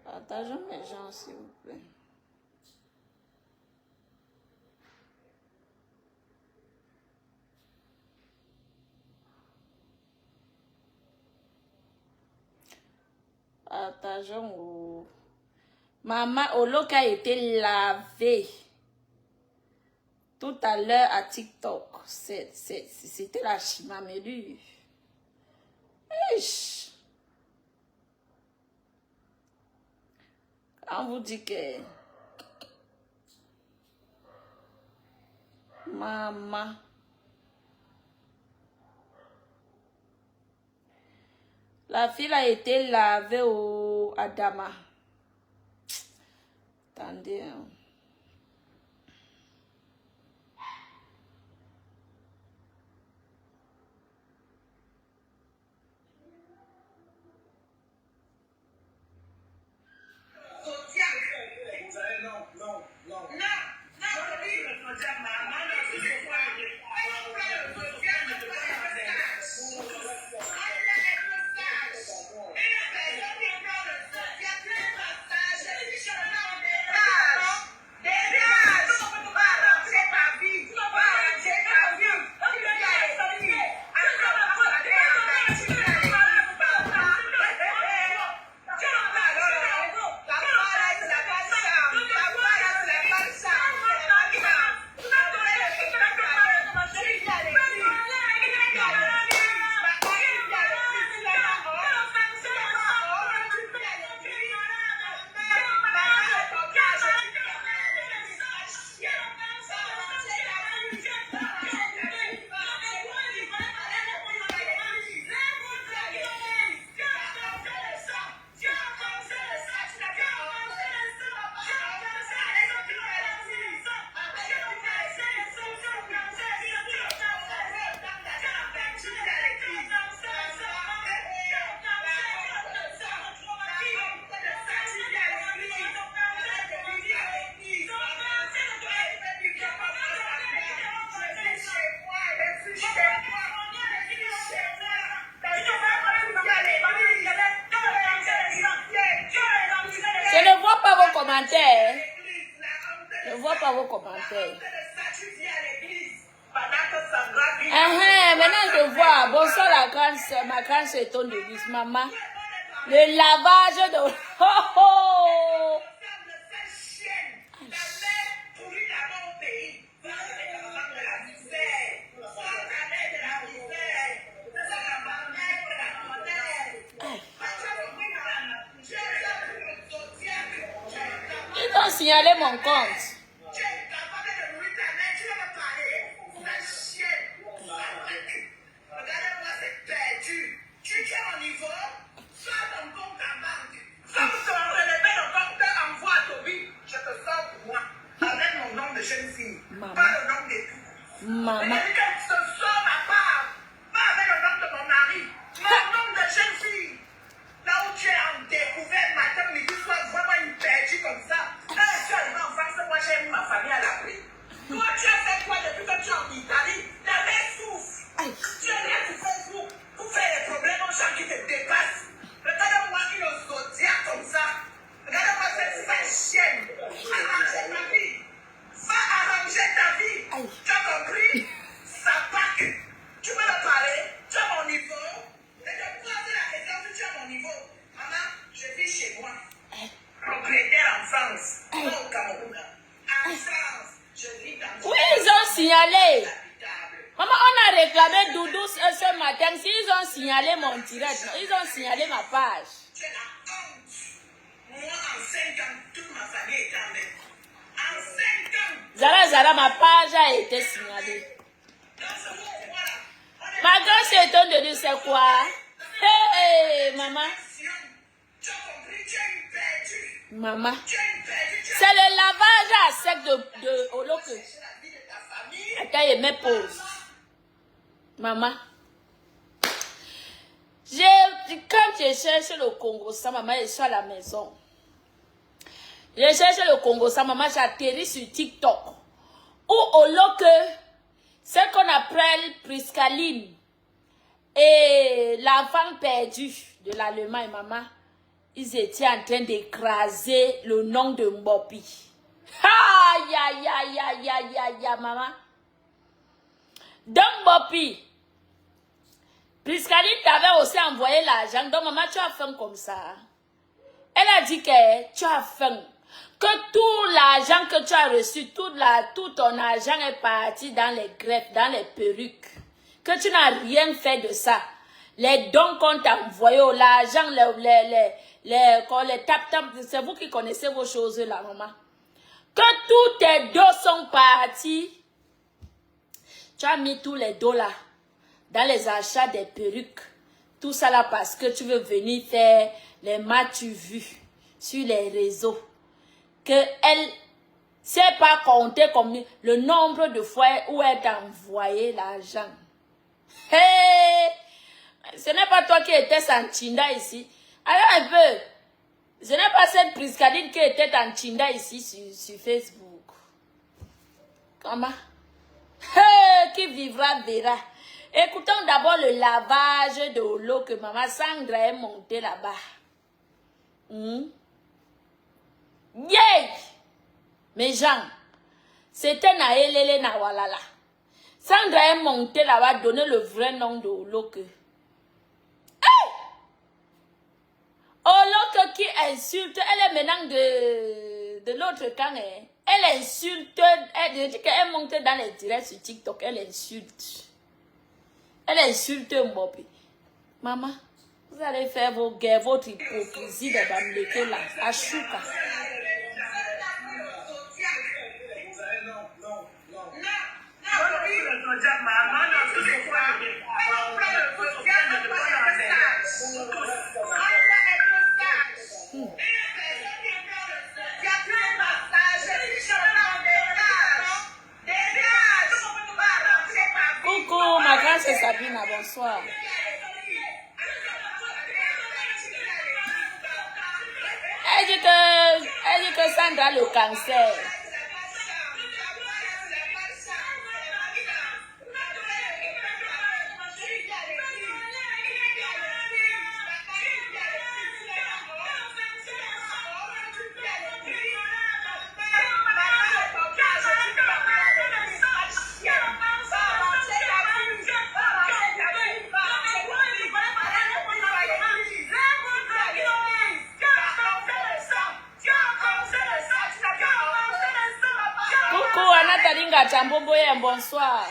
Partageons mes gens, s'il vous plaît. Partageons. Maman Oloka a été lavée tout à l'heure à TikTok. C'était la chimamelu. On vous dit que maman, la fille a été lavée au Adama. Attendez. Hein. Je ne vois pas vos commentaires. Maintenant je vois. Bonsoir la grande soeur, ma grande soeur ton l'église, maman. Le lavage de... Oh, oh. Ils ont signalé mon compte. matin, s'ils ont signalé mon direct, ils ont signalé ma page. Moi, en 5 ans, toute ma famille est en même. En 5 ans. Zara, ma page a été signalée. Ma grande s'étonne de dire c'est quoi? Hey, maman. Maman. C'est le lavage à sec de Oloke. Attends, il me pose. Maman. Quand j'ai cherché le Congo, ça, maman, je suis à la maison. J'ai cherché le Congo, ça, maman, j'ai atterri sur TikTok. Où Oloke, ce qu'on appelle Priscaline et l'enfant perdu de l'Allemagne, maman, ils étaient en train d'écraser le nom de Mbopi. Aïe, aïe, aïe, aïe, aïe, aïe, aïe, maman. Donc, Mbopi, Priscaline t'avait aussi envoyé l'argent. Donc, maman, tu as fait comme ça. Elle a dit que tu as faim. Que tout l'argent que tu as reçu, tout ton argent est parti dans les greffes, dans les perruques. Que tu n'as rien fait de ça. Les dons qu'on t'a envoyés, l'argent, les tap-tap, c'est vous qui connaissez vos choses là, maman. Que tous tes dos sont partis. Tu as mis tous les dos là, dans les achats des perruques. Tout ça là parce que tu veux venir faire les matchs vus sur les réseaux. Que elle sait pas compter combien, le nombre de fois où elle t'a envoyé l'argent. Hey! Ce n'est pas toi qui étais en Chinda ici. Alors un peu. Ce n'est pas cette Priscaline qui était en Chinda ici sur Facebook. Comment? Hey! Qui vivra verra. Écoutons d'abord le lavage de l'eau que maman Sandra est montée là-bas. Yay! Mes gens, c'était Naélélé Nawalala. Sandra est montée là-bas, donner le vrai nom de Oloke. Hey! Oloke qui insulte, elle est maintenant de l'autre camp. Hein. Elle insulte, elle dit qu'elle monte dans les directs sur TikTok, elle insulte. Elle insulte Mbopi. Maman, vous allez faire vos guerres, votre hypocrisie de Bamleke là, à Chouka. Coucou, ma grande c'est Sabine, bonsoir. Elle dit que Sandra a le cancer. Bonsoir.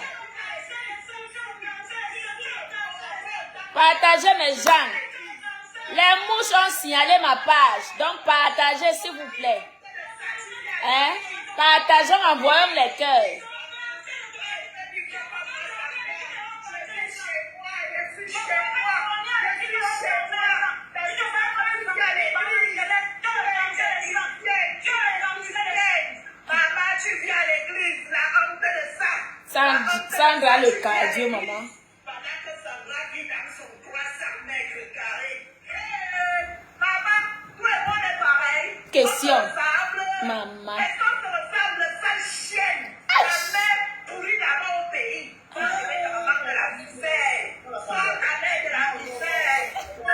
Partagez mes gens. Les mouches ont signalé ma page. Donc partagez s'il vous plaît. Hein? Partageons, envoyons les cœurs. Sandra le cardio, maman. Question. Maman. Est-ce qu'on se ressemble cette chienne? La mère pourrie d'abord au pays. On va mettre la maman de la misère. On va mettre de la misère. On va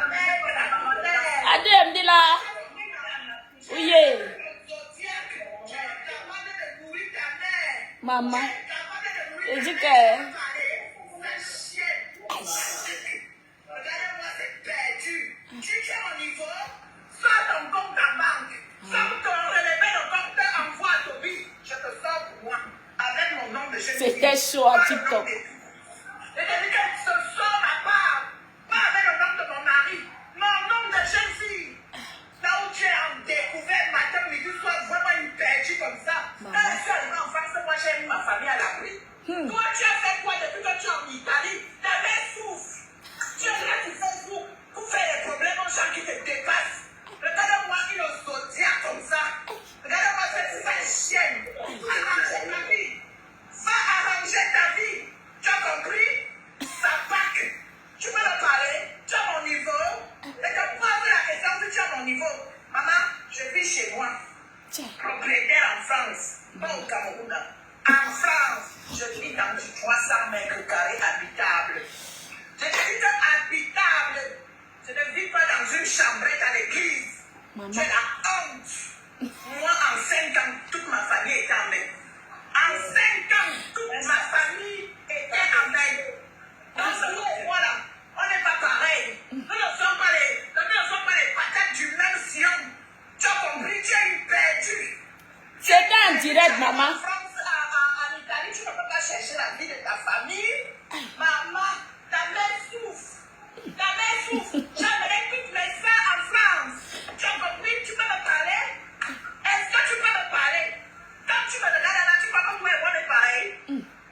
mettre de la misère. Adé, me dit là. Oui. Maman. Je dis que... Regardez-moi, c'est perdu. Tu es au niveau, sors ton compte en banque. Sans te relever le compteur, envoie à Toby. Je te sors pour moi. Avec mon nom de jeune. C'était chaud à TikTok. Et je dis que ce propriétaire en France, pas au Cameroun. En France, je vis dans du 300 mètres carrés habitable. Je dis habitable. Je ne vis pas dans une chambrette à l'église. J'ai la honte. Moi, en 5 ans, toute ma famille était en Inde. En 5 ans, toute ma famille était en Inde. Donc, voilà, on n'est pas pareil. Nous ne sommes pas les patates du même sillon. Tu as compris, tu as eu perdu. C'était en direct, maman. En France, en Italie, tu ne peux pas chercher la vie de ta famille. Maman, ta mère souffre. Ta mère souffre. J'aimerais toutes mes soeurs en France. Tu as compris, tu peux me parler? Est-ce que tu peux me parler? Quand tu me regardes là, tu crois que moi et moi on est pareil?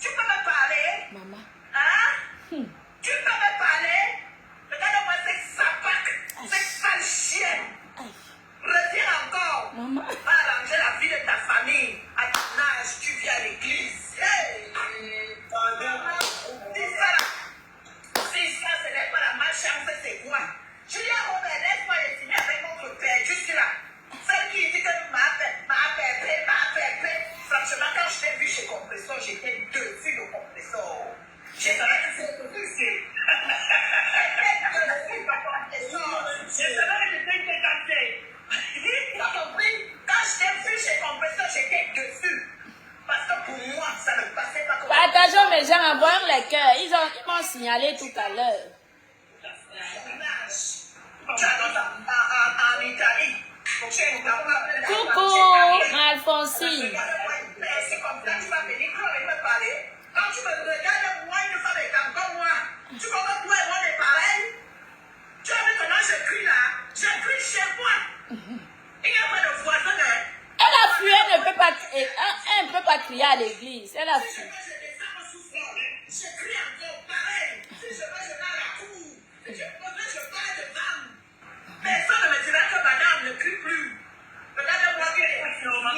Tu peux me parler? Maman. Hein? Tu peux me parler? Regarde-moi cette sapac, cette sale chienne. Reviens encore. Maman. Va arranger la vie de ta famille. À ton âge, tu viens à l'église. Hey! Dis ça là. Si ça, ce n'est pas la malchance, c'est quoi? Je dis à Robert, laisse-moi estimer avec notre père, juste là. Celle qui dit que ma pépé. Franchement, quand je t'ai vu chez Compressor, j'étais dessus de Compressor. J'ai savais que c'est tout ici. T'as compris? Quand je t'ai vu chez Compressor, j'étais dessus. Parce que pour moi, ça ne passait pas comme Partageons mes gens, envoyons les cœurs. Ils m'ont signalé tout à l'heure. en Italie. Coucou, Alphonsine. C'est comme ça, tu vas venir me parler. Quand tu me regardes, moi, une femme est comme moi. Tu comprends que toi et moi, on est pareil? Tu as vu comment je crie là? Je crie chez moi. Il n'y a pas de voisin. Elle a fui, elle ne peut pas crier à l'église. Elle a Si je fui. veux, je descends au sous-sol. Je crie encore pareil. Si je veux, je vais à la cour. Si je veux, je parle de femme. Personne ne me dira que madame ne crie plus. Regardez-moi qui est maman.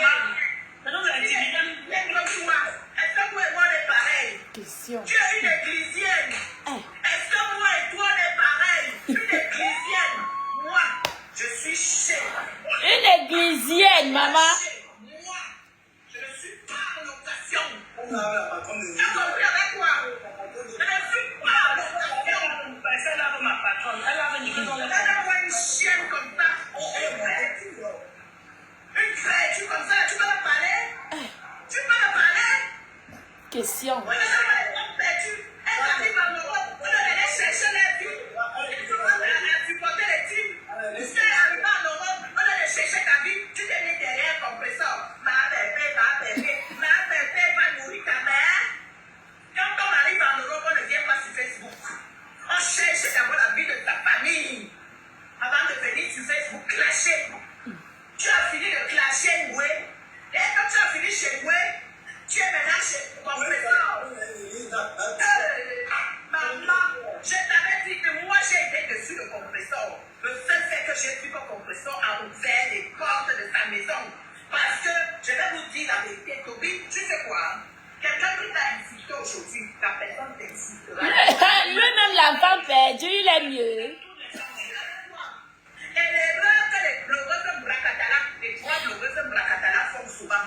Maintenant, vous avez dit, comme toi. Est-ce que moi et moi, on est pareil? Question. Tu es une églisienne. Est-ce que moi et toi, on est pareil? Une églisienne. Moi, je suis chez moi. Une églisienne, maman. Moi, je ne suis pas en location. Tu as compris avec moi? Je ne suis pas en location. Elle lave ma patronne. Elle lave une chienne comme ça. Une créature comme ça, tu peux me parler? Tu peux me parler? Question. Oui, mais ça va être perdu. Elle arrive en Europe, on doit aller chercher les filles. Tu vas supporter les teams. Tu es arrivé en Europe, on doit aller chercher ta vie. Tu t'es mis derrière un compresseur. Ma bébé va nourrir ta mère. Quand on arrive en Europe, on ne vient pas sur Facebook. On cherche d'abord la vie de ta famille. Avant de venir sur Facebook clasher. Tu as fini de clasher Noué. Et quand tu as fini chez Noué, tu es maintenant chez Compressor. Maman, je t'avais dit que moi j'ai été dessus le Compressor. Le seul fait que j'ai vu que Compressor a ouvert les portes de sa maison. Parce que, je vais vous dire la vérité, Toby, tu sais quoi? Quelqu'un qui t'a insulté aujourd'hui, la personne t'insultera. Lui-même, l'enfant perdu, il est mieux. Et l'erreur que les blogueuses Bracatala, les 3 blogueuses Bracatala font souvent.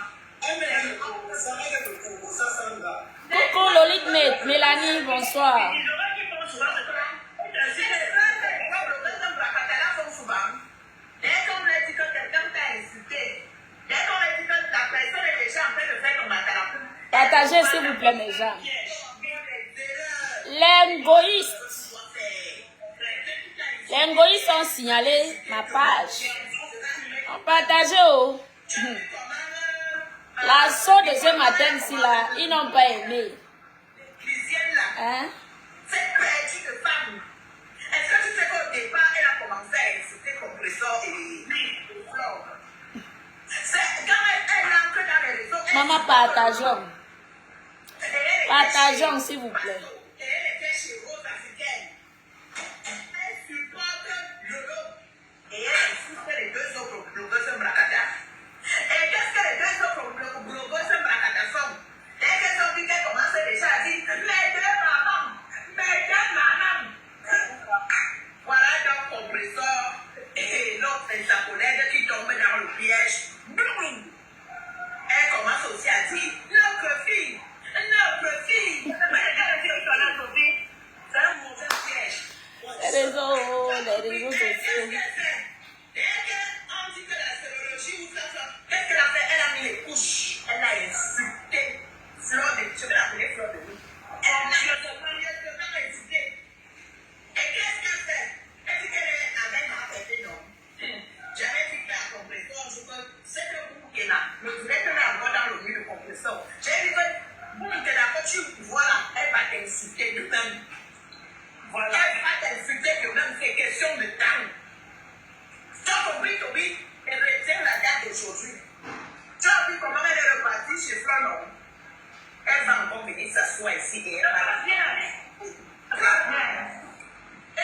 Coucou, Lolith Mélanie, bonsoir. L'erreur qu'ils font souvent, c'est l'erreur que les 3 blogueuses Bracatala font souvent. Dès qu'on leur dit que quelqu'un t'a insulté, dès qu'on leur dit que la personne est déjà en train de faire ton matalapou. Partagez, s'il vous plaît, mes gens. Lingoïstes. Lingoïstes ont signalé ma page. On partage, oh. L'assaut de ce matin, ici, là, ils n'ont pas aimé. Hein? Cette petite femme, est-ce que tu sais qu'au départ, elle a commencé à insulter Compressor et Flore? C'est quand elle entre dans les réseaux. Maman, partageons. Partageons, s'il vous plaît. Et elle était chez Rose Africaine. Elle supporte Lolo. Et elle insulte les 2 autres blogueuses Bracata. Et qu'est-ce que les 2 autres blogueuses Bracata font? Dès qu'elles ont vu qu'elle commence déjà à dire mes 2 mamans. Voilà donc Compressor et l'autre et sa collègue qui tombe dans le piège. les réseaux sociaux. Qu'est-ce qu'elle fait? Dès qu'on dit que la sérologie ou ça, qu'est-ce qu'elle a fait? Elle a mis les couches. Elle a insulté Fleur de... Je vais l'appeler Fleur de Loup. Elle a insulté. Et qu'est-ce qu'elle fait? Elle dit qu'elle est avec ma tête, non? J'avais dit qu'elle a compresseur, je peux... C'est le bout qu'elle a. Mais vous êtes là encore dans le milieu de compresseur. J'ai dit que... Bon, t'es d'accord, voilà, elle va t'insulter de même. Voilà, elle va t'insulter de même, c'est question de temps. Tu as compris, Toby? Elle retient la date d'aujourd'hui. Tu as vu comment elle est repartie chez Flanon? Elle va encore venir s'asseoir ici et elle va bien. Et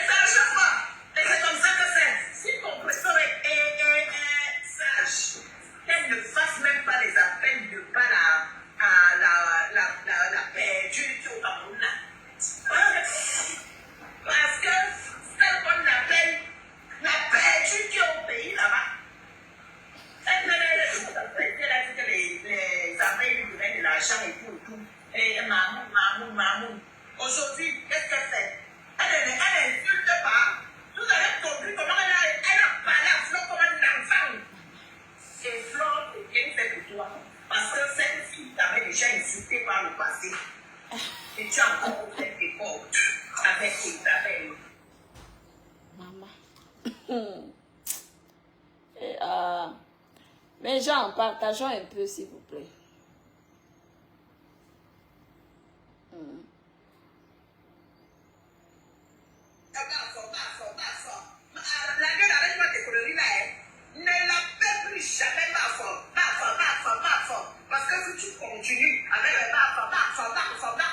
ça ne change pas. Et c'est comme ça que c'est. Si ton professeur est sage, qu'elle ne fasse même pas les appels de pas la perdue au Cameroun. Parce que celle qu'on appelle la perdue qui est au pays là-bas, elle a dit que les abeilles lui donnaient de l'argent et tout. Et Mamoun. Aujourd'hui, qu'est-ce qu'elle fait? Elle n'insulte pas. Vous avez compris comment elle a parlé à Flo comme un enfant. Et Flo, c'est bien fait pour toi. Parce que cette fille t'avait déjà insulté par le passé. Et tu as encore fait tes portes avec Isabelle. Maman. Mais gens, partageons un peu, s'il vous plaît. La gueule avec moi, tes coloris là, ne l'appelle plus jamais ma fort. Parce que si tu continues avec le ma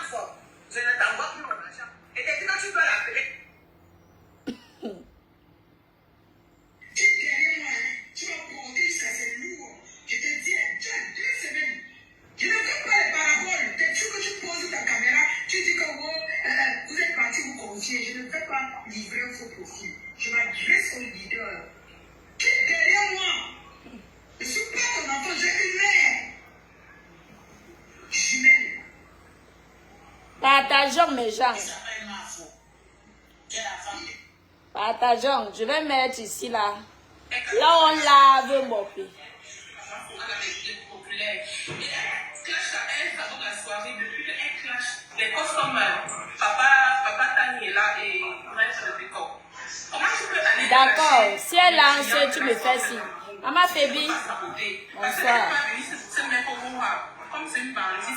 fort, je ne t'envoie plus mon argent. Et dès que tu dois l'appeler, tu vas porter ça, c'est lourd. Je te dis, tu as 2 semaines. Je ne fais pas les paraboles. Dès que tu poses ta caméra, tu dis que vous êtes parti vous confier. Je ne vais pas livrer un faux profil. Je m'adresse au leader. Qui est derrière moi? Je ne suis pas ton enfant, j'ai une mère. Jumelle. Partageons, mes gens. Ça s'appelle ma faute. J'ai la famille. Partageons. Je vais mettre ici, là. Là, on lave mon pied. Les customers, papa Tani est là et maître du corps. Comment tu peux aller? D'accord. Si elle lance, tu me fais signe. Maman Fébi. Bonsoir.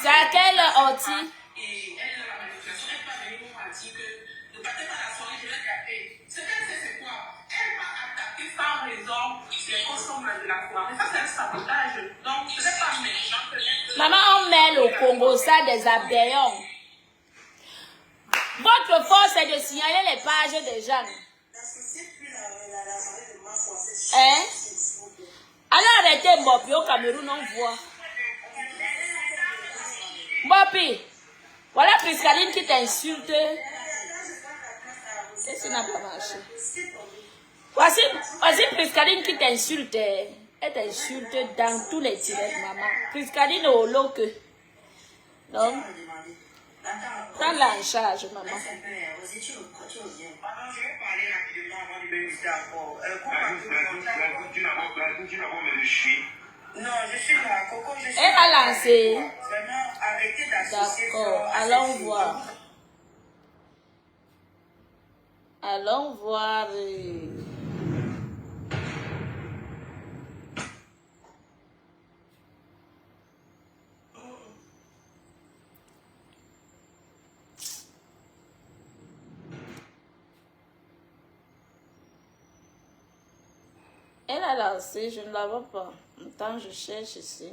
C'est à quelle ortie? Et elle est dans la manipulation. Elle va venir nous mentir que ne partez pas la soirée, je vais taper. Ce qu'elle sait, c'est quoi? Elle va attaquer sans raison les customers de la soirée. Ça, c'est un sabotage. Donc, je ne vais pas méchant. Maman, on mêle au Congo ça des abdéons. Votre force est de signaler les pages des gens. Hein? Allez arrêter Mbopi au Cameroun, on voit. Mbopi, voilà Priscaline qui t'insulte. Qu'est-ce qui n'a pas marché? Voici Priscaline qui t'insulte. Elle t'insulte dans tous les directs, maman. Priscaline au lot que. Donc, prends-la en charge, maman. Je vais parler rapidement avant de venir d'accord. Non, je suis là, Coco, je suis Elle va lancer. Vraiment, arrêtez d'associer. D'accord, allons voir. Allons voir. Elle a lancé, je ne la vois pas. Attends, je cherche ici.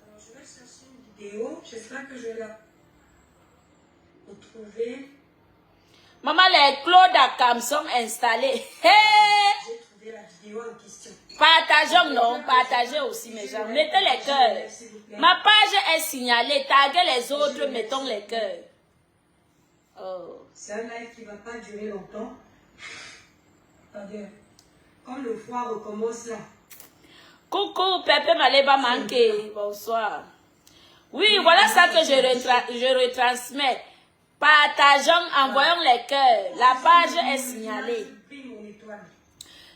Alors, je vais chercher une vidéo. J'espère que je vais la retrouver. Maman, les Claude à Cam sont installés. Hey! J'ai trouvé la vidéo en question. Partageons, non? Partagez aussi, mes gens. Mettez les cœurs. Ma page est signalée. Taguez les autres, mettons les cœurs. Oh. C'est un live qui ne va pas durer longtemps. Attendez. Quand le froid recommence là. Coucou, Coucou, Pepe Maleba Manke. Bonsoir. Oui, voilà ça que je retransmets. Partageons, envoyons les cœurs. La page est signalée.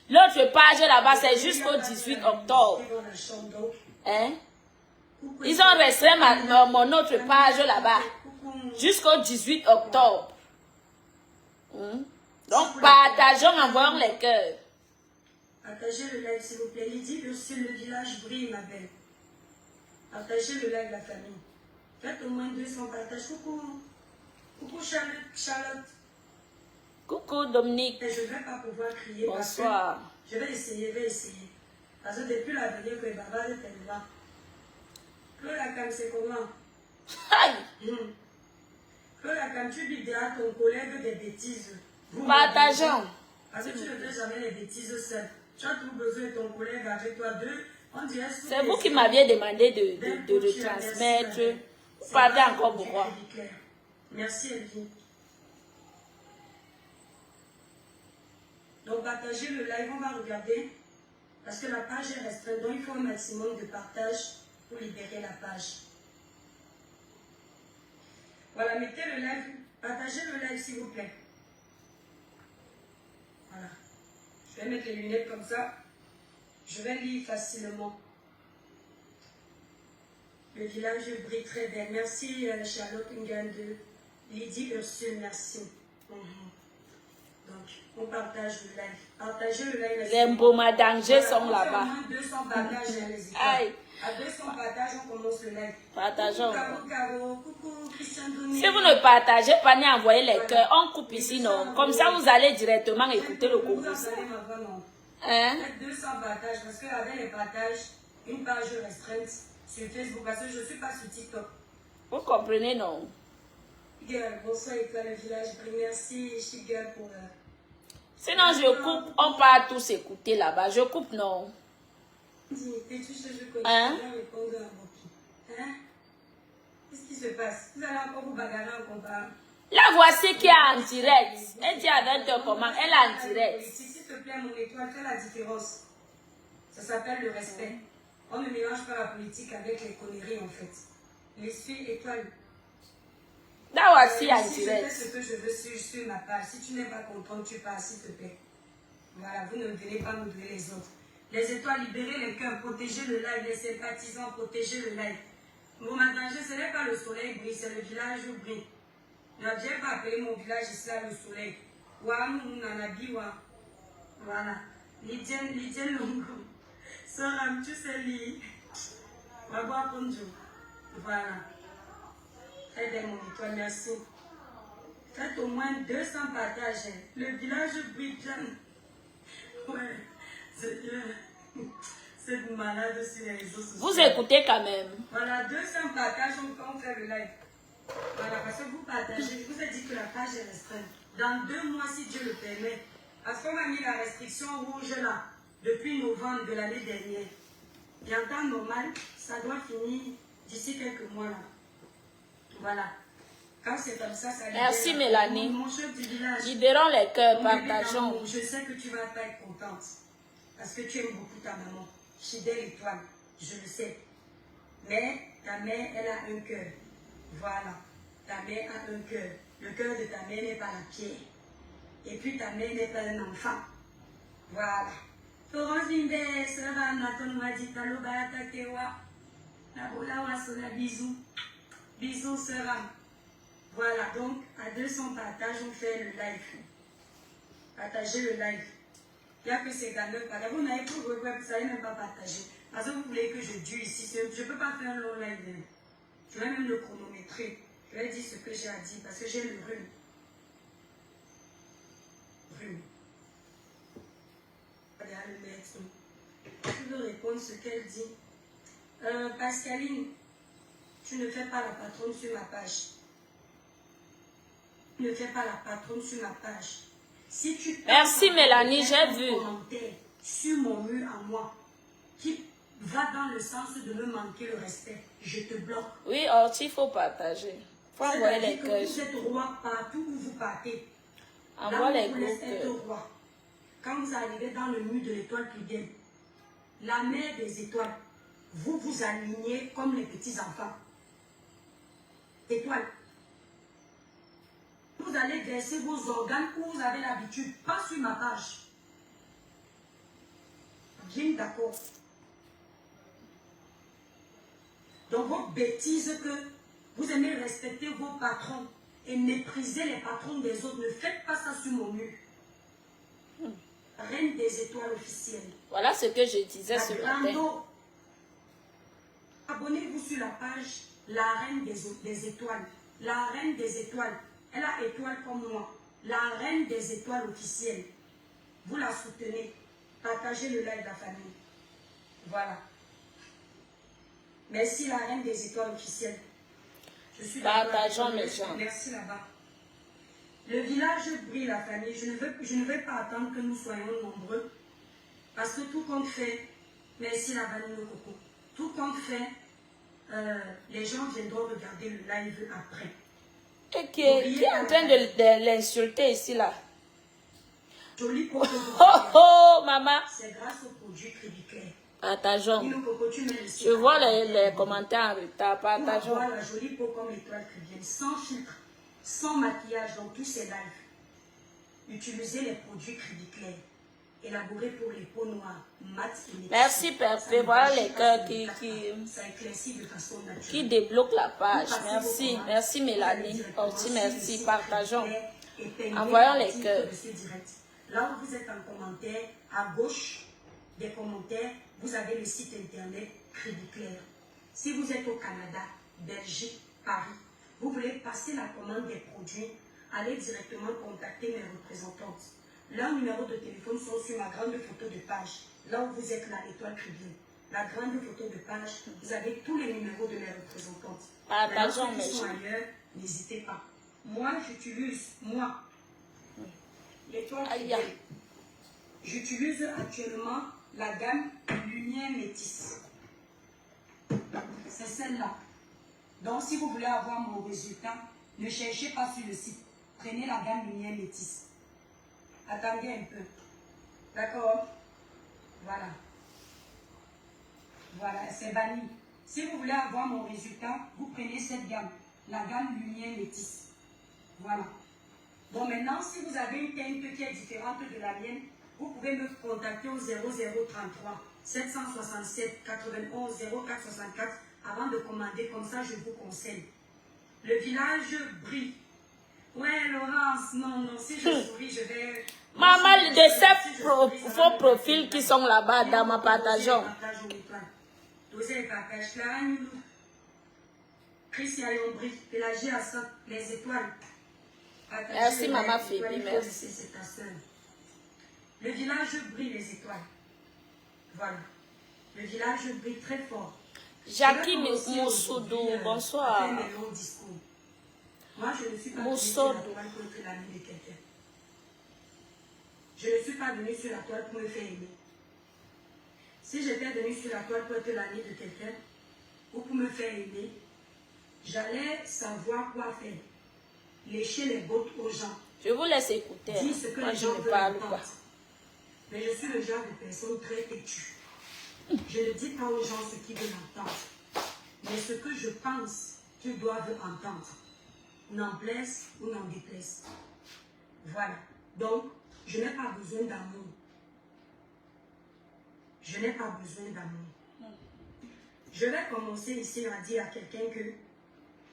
L'autre page là-bas, c'est jusqu'au 18 octobre. Hein? Ils ont restreint mon autre page là-bas. Jusqu'au 18 octobre. Donc, partageons, envoyons les cœurs. Partagez le live, s'il vous plaît. Lydie, Ursule, le village brille, ma belle. Partagez le live, la famille. Faites au moins 200 partages. Coucou. Coucou, Charlotte. Coucou, Dominique. Et je ne vais pas pouvoir crier. Bonsoir. Je vais essayer, Parce que depuis la dernière que Baba était là. Claude Akam, c'est comment? Aïe. Claude Akam, tu dis à ton collègue des bêtises. Partageons. Parce que tu ne fais jamais les bêtises seul. Tu as tout besoin de ton collègue avec toi deux. C'est vous qui m'aviez demandé de retransmettre. Vous parlez encore pourquoi? Merci, Elvie. Donc, partagez le live, on va regarder. Parce que la page est restreinte, donc il faut un maximum de partage pour libérer la page. Voilà, mettez le live, partagez le live s'il vous plaît. Voilà. Je vais mettre les lunettes comme ça. Je vais lire facilement. Le village brille très bien. Merci Charlotte Ngande. Lydie Ursule, merci. Donc, on partage le live. Partagez le live. Les Mboma Danger sont là-bas. On fait 200 partages, les Aïe. À 200 partages, on commence le live. Partageons. Coucou Caro, coucou Christian Denis. Si vous ne partagez pas ni envoyez les cœurs, on coupe ici, non? Comme ça, vous allez directement écouter le concours. Hein? Faites 200 partages, parce qu'avec les partages, une page restreinte sur Facebook, parce que je ne suis pas sur TikTok. Vous comprenez, non? Girl, bonsoir et toi le village. Merci, Girl, pour... Sinon, je coupe, on part tous écouter là-bas. Je coupe, non? Hein? Qu'est-ce qui se passe? Vous allez encore vous bagarrer en combat. La voici qui est en direct. Elle dit à 20h comment? Elle est en direct. S'il te plaît, mon étoile, fais la différence. Ça s'appelle le respect. On ne mélange pas la politique avec les conneries, en fait. Les suis étoiles. La voici en Si direct. je fais ce que je veux sur ma page, si tu n'es pas content, tu pars, s'il te plaît. Voilà, vous ne venez pas nous donner les autres. Les étoiles, libérez les cœurs, protégez le live, les sympathisants, protégez le live. Mon danger, ce n'est pas le soleil brille, c'est le village brille. Je n'ai pas appelé mon village ici là le soleil. Voilà. Lydienne Longo. Soram, tu sais lire. Voilà. Très bien, mon étoile, merci. Faites au moins 200 partages. Le village brille bien. Ouais, c'est malade sur les réseaux sociaux. Vous écoutez quand même. Voilà, 200 partages, on fait le live. Voilà, parce que vous partagez, je vous ai dit que la page est restreinte. Dans 2 mois, si Dieu le permet, parce qu'on a mis la restriction rouge là, depuis novembre de l'année dernière. Et en temps normal, ça doit finir d'ici quelques mois là. Voilà. Quand c'est comme ça, ça libère. Merci Mélanie. Mon chef du village. Libérons les cœurs, partageons. Je sais que tu vas pas être contente. Parce que tu aimes beaucoup ta maman. Fidèle étoile, je le sais. Mais ta mère, elle a un cœur. Voilà. Ta mère a un cœur. Le cœur de ta mère n'est pas la pierre. Et puis ta mère n'est pas un enfant. Voilà. Florence Vimbe, sœur Anaton Madita Loba Takewa. La bola wasona, bisous. Bisous, sœur Anne. Voilà, donc à 200 partages, on fait le live. Partagez le live. Il n'y a que ces gamins. Vous n'avez plus de web, vous n'allez même pas partager. Parce que vous voulez que je dure ici. Je ne peux pas faire un long live. Je vais même le chronométrer. Je vais dire ce que j'ai à dire parce que j'ai le rhume. Regarde le maître. Je veux répondre ce qu'elle dit. Pascaline, tu ne fais pas la patronne sur ma page. Tu ne fais pas la patronne sur ma page. Si tu merci Mélanie, j'ai vu. Sur mon mur à moi, qui va dans le sens de me manquer le respect, je te bloque. Oui, il faut partager. Il faut envoyer les cœurs. Vous êtes roi partout où vous partez. Envoie les cœurs. cœurs. Quand vous arrivez dans le mur de l'étoile plus bien, la mère des étoiles, vous vous alignez comme les petits-enfants. Étoiles. Vous allez verser vos organes où vous avez l'habitude, pas sur ma page. Bien d'accord. Donc vos bêtises que vous aimez respecter vos patrons et mépriser les patrons des autres, ne faites pas ça sur mon mur. Reine des étoiles officielles. Voilà ce que je disais ce matin. Abonnez-vous sur la page La Reine des Étoiles. La Reine des Étoiles. Elle a étoile comme moi. La Reine des Étoiles officielle. Vous la soutenez. Partagez le live de la famille. Voilà. Merci la Reine des Étoiles officielles. Je suis Partageons mes gens. Merci là-bas. Le village brille la famille. Je ne vais pas attendre que nous soyons nombreux. Parce que tout compte fait. Merci la vanille au coco. Tout compte fait. Les gens viendront regarder le live après. Et qui est en train de l'insulter ici là. Joli pour Oh, maman. C'est grâce au produit Crédiclair. Partageons. Je vois les commentaires en retard. Partageons. Voilà, jolie peau comme l'étoile chrétienne, sans filtre, sans maquillage dans tous ces lives. Utilisez les produits Crédiclair, élaborés pour les peaux noires, mat et merci, Père. Voilà les cœurs qui débloquent la page. Merci. Merci, Mélanie. Aussi, merci. Partageons. Envoyons les cœurs. Là où vous êtes en commentaire, à gauche des commentaires, vous avez le site internet Crédiclair. Si vous êtes au Canada, Belgique, Paris, vous voulez passer la commande des produits, allez directement contacter mes représentantes. Leurs numéros de téléphone sont sur ma grande photo de page. Là où vous êtes là, l'étoile chrétienne. La grande photo de page, vous avez tous les numéros de mes représentantes. Partageons mes gens. Ailleurs, n'hésitez pas. Moi, j'utilise, l'étoile chrétienne. J'utilise actuellement la gamme Lumière Métis. C'est celle-là. Donc, si vous voulez avoir mon résultat, ne cherchez pas sur le site. Prenez la gamme Lumière Métis. Attendez un peu. D'accord? Voilà. Voilà, c'est vanille. Si vous voulez avoir mon résultat, vous prenez cette gamme. La gamme Lumière Métis. Voilà. Bon, maintenant, si vous avez une teinte qui est différente de la mienne, vous pouvez me contacter au 0033 767 91 0464 avant de commander, comme ça je vous conseille. Le village brille. Ouais, Laurence, non, si je souris, je vais... Maman, de ces faux profils qui sont là-bas dans ma partageon. Christian Yombri, Pélagie Assad, les étoiles. Merci, maman Fébi, merci. C'est ta soeur. Le village brille les étoiles. Voilà. Le village brille très fort. Jackie Moussoudou, bonsoir. Moi, je ne suis pas venue sur la toile pour être l'ami de quelqu'un. Je ne suis pas venue sur la toile pour me faire aimer. Si j'étais venue sur la toile pour être l'ami de quelqu'un, ou pour me faire aimer, j'allais savoir quoi faire. Lécher les bottes aux gens. Je vous laisse écouter. Dis ce que moi, les je gens ne parle pas. Mais je suis le genre de personne très têtue. Je ne dis pas aux gens ce qu'ils veulent entendre. Mais ce que je pense qu'ils doivent entendre. N'en plaise ou n'en déplaise. Voilà. Donc, je n'ai pas besoin d'amour. Je n'ai pas besoin d'amour. Je vais commencer ici à dire à quelqu'un que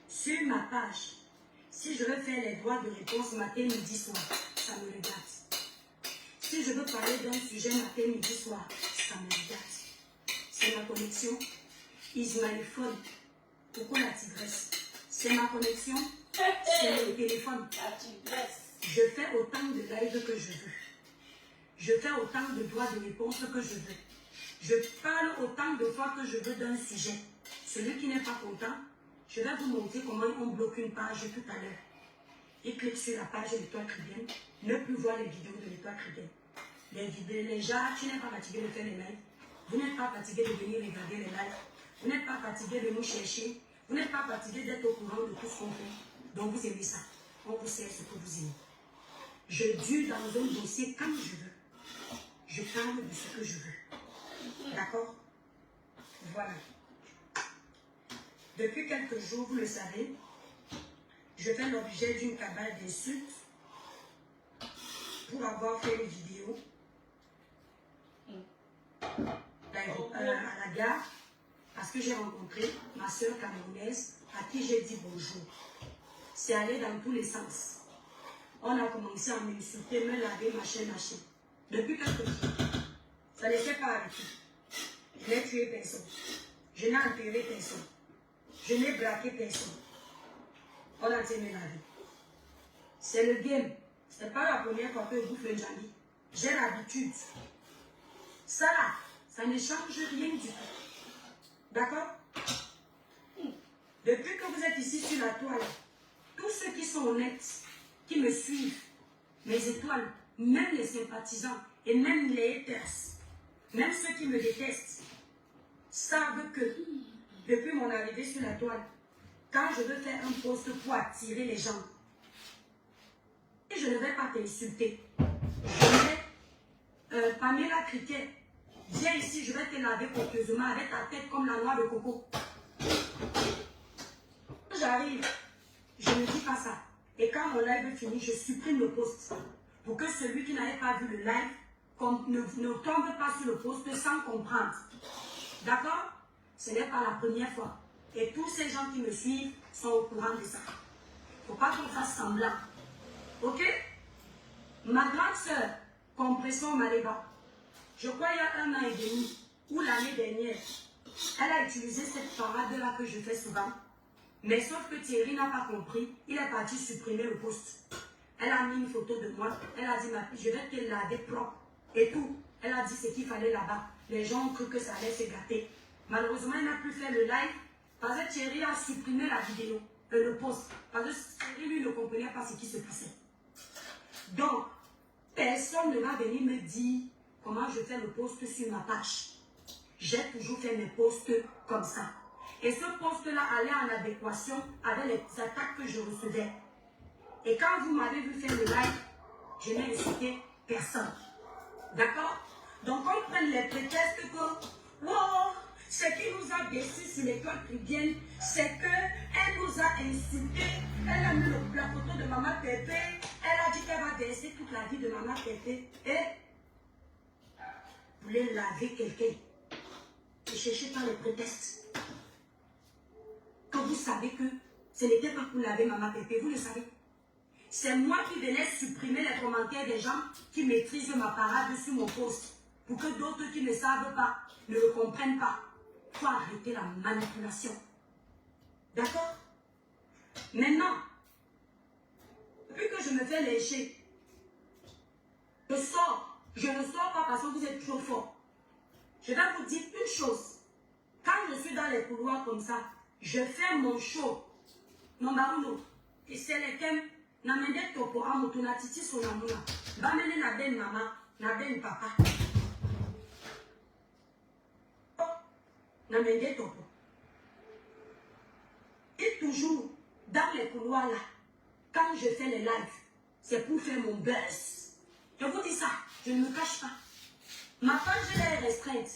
sur ma page, si je veux faire les droits de réponse matin, midi, soir, ça me regarde. Si je veux parler d'un sujet matin, midi, soir, ça me regarde. C'est ma connexion. Is my phone. Pourquoi la tigresse? C'est ma connexion. C'est le téléphone. Je fais autant de live que je veux. Je fais autant de droits de réponse que je veux. Je parle autant de fois que je veux d'un sujet. Celui qui n'est pas content, je vais vous montrer comment on bloque une page tout à l'heure. Il clique sur la page de l'étoile chrétienne, ne plus voir les vidéos de l'étoile chrétienne. Les gens, tu n'es pas fatigué de faire les lives. Vous n'êtes pas fatigué de venir regarder les lives. Vous n'êtes pas fatigué de nous chercher. Vous n'êtes pas fatigué d'être au courant de tout ce qu'on fait. Donc vous aimez ça. On vous sait ce que vous aimez. Je dure dans un dossier quand je veux. Je parle de ce que je veux. D'accord? Voilà. Depuis quelques jours, vous le savez, je fais l'objet d'une cabale d'insultes pour avoir fait une vidéo à la gare parce que j'ai rencontré ma soeur camerounaise à qui j'ai dit bonjour. C'est allé dans tous les sens. On a commencé à m'insulter, me laver, machin. Depuis quelques jours, ça ne s'est pas arrêté. Je n'ai tué personne. Je n'ai enterré personne. Je n'ai braqué personne. On a aimé la vie. C'est le game. Ce n'est pas la première fois que je bouffe le Djali. J'ai l'habitude. Ça là, ça ne change rien du tout. D'accord? Depuis que vous êtes ici sur la toile, tous ceux qui sont honnêtes, qui me suivent, mes étoiles, même les sympathisants et même les haters, même ceux qui me détestent, savent que depuis mon arrivée sur la toile, quand je veux faire un post pour attirer les gens, et je ne vais pas t'insulter. Je vais, Pamela Cricket, viens ici, je vais te laver copieusement avec ta tête comme la noix de coco. J'arrive, je ne dis pas ça. Et quand mon live est fini, je supprime le post. Pour que celui qui n'avait pas vu le live ne tombe pas sur le post sans comprendre. D'accord? Ce n'est pas la première fois. Et tous ces gens qui me suivent sont au courant de ça. Il ne faut pas qu'on fasse semblant. Ok? Ma grande soeur, Compression Maléba, je crois il y a 1 an et demi, ou l'année dernière, elle a utilisé cette parade-là que je fais souvent. Mais sauf que Thierry n'a pas compris, il est parti supprimer le post. Elle a mis une photo de moi, elle a dit, ma fille, je vais te laver propre. Et tout. Elle a dit ce qu'il fallait là-bas. Les gens ont cru que ça allait se gâter. Malheureusement, elle n'a plus fait le live parce que Thierry a supprimé la vidéo, le post. Parce que Thierry, lui, ne comprenait pas ce qui se passait. Donc, personne ne va venir me dire comment je fais le post sur ma page. J'ai toujours fait mes posts comme ça. Et ce post-là allait en adéquation avec les attaques que je recevais. Et quand vous m'avez vu faire le live, je n'ai insulté personne. D'accord? Donc on prend les prétextes que, wow, ce qui nous a déçus sur l'étoile privienne, c'est qu'elle nous a insultés. Elle a mis la photo de Maman Pépé. Elle a dit qu'elle va délaisser toute la vie de Maman Pépé. Et vous voulez laver quelqu'un. Ne cherchez pas les prétextes. Quand vous savez que ce n'était pas pour laver Maman Pépé, vous le savez. C'est moi qui venais supprimer les commentaires des gens qui maîtrisent ma parade sur mon post. Pour que d'autres qui ne savent pas, ne le comprennent pas. Il faut arrêter la manipulation. D'accord? Maintenant, depuis que je me fais lécher, je sors. Je ne sors pas parce que vous êtes trop fort. Je vais vous dire une chose. Quand je suis dans les couloirs comme ça, je fais mon show. Non, bah, et c'est lesquels n'amène topo à motuna titi sonamuna. Bamene na ben maman, na ben papa. N'amène topo. Et toujours dans les couloirs là, quand je fais les lives, c'est pour faire mon buzz. Je vous dis ça, je ne me cache pas. Ma page elle est restreinte.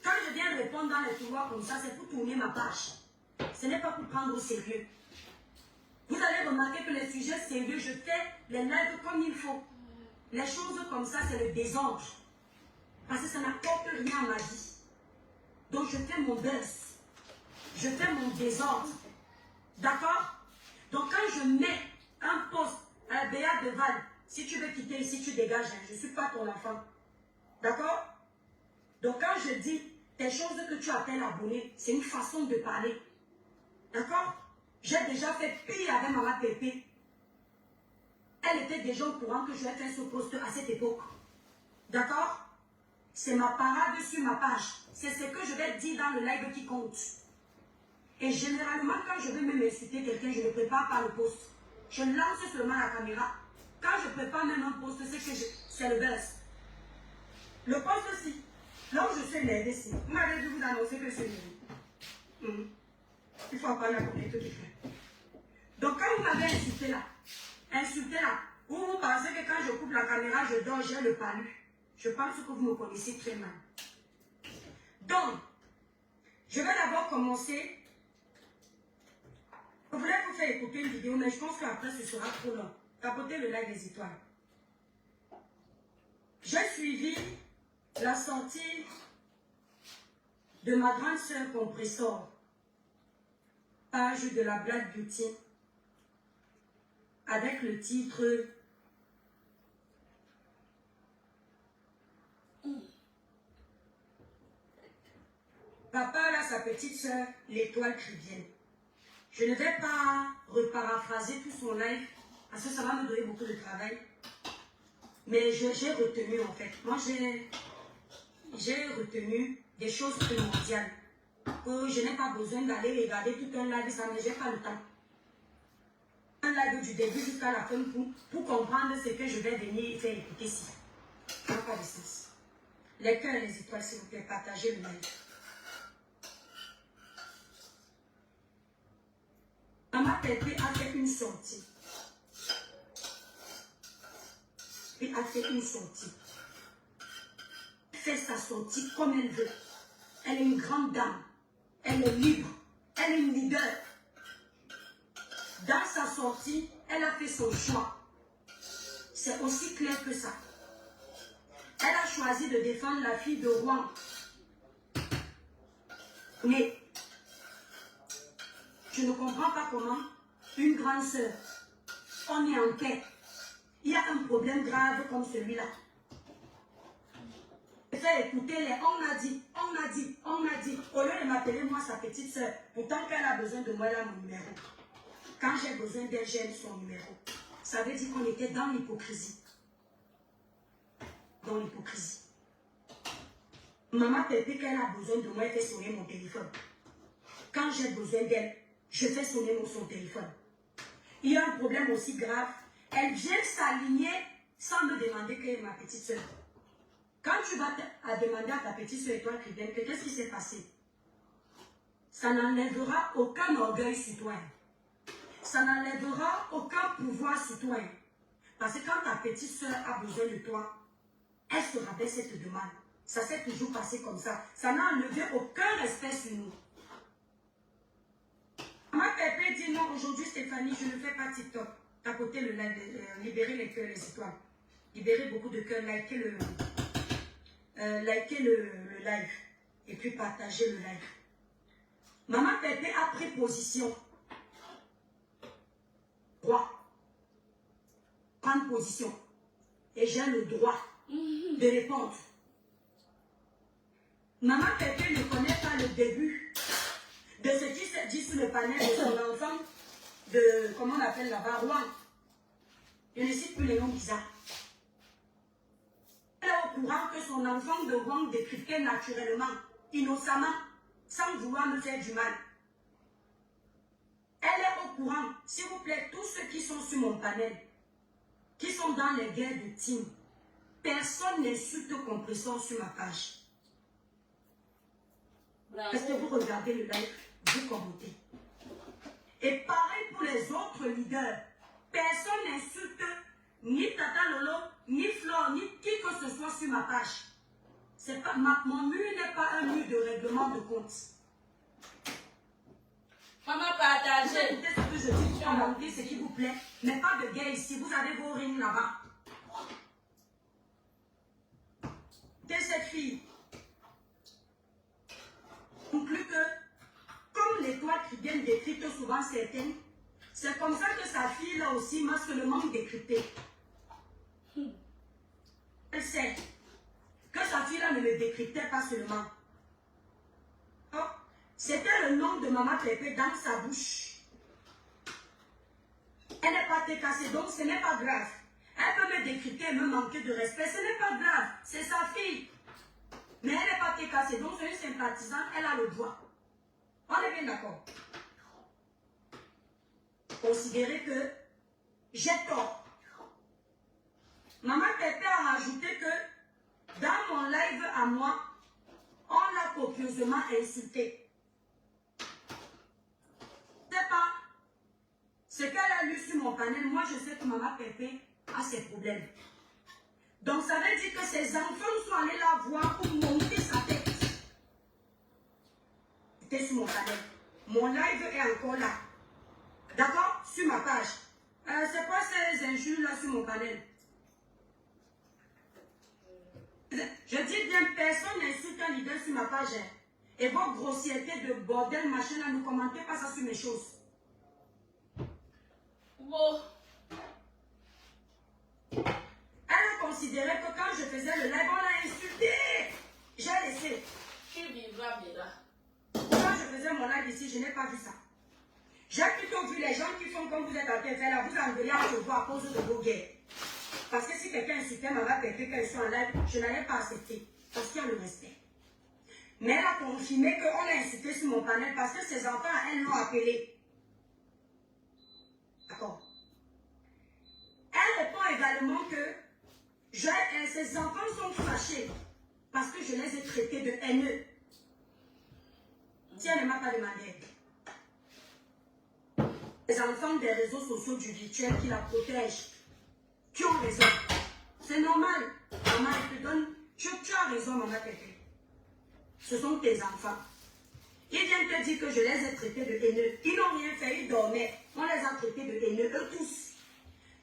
Quand je viens répondre dans les couloirs comme ça, c'est pour tourner ma page. Ce n'est pas pour prendre au sérieux. Vous allez remarquer que les sujets sérieux, je fais les lives comme il faut. Les choses comme ça, c'est le désordre. Parce que ça n'apporte rien à ma vie. Donc je fais mon buzz. Je fais mon désordre. D'accord? Donc quand je mets un post à Béat de Val, si tu veux quitter ici, tu dégages. Je ne suis pas ton enfant. D'accord? Donc quand je dis tes choses que tu appelles abonné, c'est une façon de parler. D'accord? J'ai déjà fait pire avec Maman Pépé. Elle était déjà au courant que je vais faire ce post à cette époque. D'accord? C'est ma parade sur ma page. C'est ce que je vais dire dans le live qui compte. Et généralement, quand je vais même insulter quelqu'un, je ne prépare pas le post. Je lance seulement la caméra. Quand je prépare même un post, c'est le buzz. Le post aussi. Là où je suis énervé, ici, vous m'avez dû vous annoncer que c'est énervé. Il faut apprendre à connaître quelqu'un. Donc quand vous m'avez insulté là, vous pensez que quand je coupe la caméra, je dors, j'ai le palu. Je pense que vous me connaissez très mal. Donc, je vais d'abord commencer. Je voulais vous faire écouter une vidéo, mais je pense qu'après ce sera trop long. Tapotez le like des étoiles. J'ai suivi la sortie de ma grande sœur Compressor, page de la Black Beauty, avec le titre Papa a sa petite sœur, l'étoile chrétienne. Je ne vais pas reparaphraser tout son live, parce que ça va me donner beaucoup de travail. Mais j'ai retenu en fait. Moi j'ai retenu des choses primordiales. Que je n'ai pas besoin d'aller regarder tout un live, ça ne j'ai pas le temps. Un live du début jusqu'à la fin pour comprendre ce que je vais venir faire écouter ici. Ça n'a pas de sens. Les cœurs et les étoiles, s'il vous plaît, partagez le live. Maman Pépé a fait une sortie. Elle a fait une sortie. Elle fait sa sortie comme elle veut. Elle est une grande dame. Elle est libre. Elle est une leader. Dans sa sortie, elle a fait son choix. C'est aussi clair que ça. Elle a choisi de défendre la fille de Rouen. Mais je ne comprends pas comment une grande sœur, on est en quête. Il y a un problème grave comme celui-là. Faire écouter les on a dit, on a dit, on a dit. Au lieu de m'appeler moi sa petite sœur, pourtant qu'elle a besoin de moi, elle a mon numéro. Quand j'ai besoin d'elle, j'ai son numéro. Ça veut dire qu'on était dans l'hypocrisie. Dans l'hypocrisie. Maman Pépé, qu'elle a besoin de moi, elle fait sonner mon téléphone. Quand j'ai besoin d'elle, je fais sonner son téléphone. Il y a un problème aussi grave. Elle vient s'aligner sans me demander qu'elle est ma petite soeur. Quand tu vas demander à ta petite soeur et toi, qu'est-ce qui s'est passé? Ça n'enlèvera aucun orgueil citoyen. Ça n'enlèvera aucun pouvoir citoyen. Parce que quand ta petite soeur a besoin de toi, elle se rabaisse et te demande. Ça s'est toujours passé comme ça. Ça n'a enlevé aucun respect sur nous. Ma Pépé dit non, aujourd'hui Stéphanie, je ne fais pas TikTok. Tapotez le live, libérez les cœurs, les étoiles. Libérez beaucoup de cœurs, likez le live. Et puis partagez le live. Maman Pépé a pris position. Droit. Prendre position. Et j'ai le droit de répondre. Maman Pépé ne connaît pas le début de ce qui se dit sur le panel de son enfant, de, comment on appelle là-bas, Rouen. Je ne cite plus les noms bizarres. Elle est au courant que son enfant de Rouen décryptait naturellement, innocemment, sans vouloir me faire du mal. Elle est au courant, s'il vous plaît, tous ceux qui sont sur mon panel, qui sont dans les guerres de team, personne n'insulte Compressor sur ma page. Est-ce que vous regardez le live, vous commentez. Et pareil pour les autres leaders. Personne n'insulte ni Tata Lolo, ni Flore, ni qui que ce soit sur ma page. C'est pas, mon mur n'est pas un mur de règlement de compte. Maman, partagez. Écoutez ce que je dis, commentez ce qui vous plaît. Mais pas de guerre ici, vous avez vos rings là-bas. Dès cette fille. Non plus que, comme l'étoile qui viennent décrypter souvent certaines, c'est comme ça que sa fille là aussi masque le manque décrypté. Elle sait que sa fille là ne le décryptait pas seulement. Oh, c'était le nom de Maman Pépé dans sa bouche. Elle n'est pas cassée, donc ce n'est pas grave. Elle peut me décrypter et me manquer de respect, ce n'est pas grave, c'est sa fille. Mais elle n'est pas cassée, donc c'est une sympathisante, elle a le droit. On est bien d'accord. Considérez que j'ai tort. Maman Pépé a rajouté que dans mon live à moi, on l'a copieusement insulté. C'est pas ce qu'elle a lu sur mon panel. Moi, je sais que Maman Pépé a ses problèmes. Donc, ça veut dire que ses enfants sont allés la voir pour monter sa tête. C'était sur mon panel. Mon live est encore là. D'accord? Sur ma page. C'est quoi ces injures là sur mon panel? Je dis bien, personne n'insulte un leader sur ma page. Hein. Et vos grossièretés de bordel, machin, là, ne commentez pas ça sur mes choses. Bon. Elle a considéré que quand je faisais le live, on l'a insulté. J'ai laissé. Qui vivra, verra. Quand je faisais mon live ici, je n'ai pas vu ça. J'ai plutôt vu les gens qui font comme vous êtes en train de faire là, vous engueulez à chevaux à cause de vos guerres. Parce que si quelqu'un insultait Maman Pépé quand ils sont en live, je n'allais pas accepter. Parce qu'il y a le respect. Mais elle a confirmé qu'on l'a insulté sur mon panel parce que ses enfants, elles l'ont appelé. D'accord. Elle répond également que ses enfants sont fâchés parce que je les ai traités de haineux. Si elle ne m'a pas demandé. Les enfants des réseaux sociaux du virtuel qui la protègent, qui ont raison. C'est normal. Maman, elle te donne. Tu as raison, Maman Pépé. Ce sont tes enfants. Ils viennent te dire que je les ai traités de haineux. Ils n'ont rien fait, ils dormaient. On les a traités de haineux, eux tous.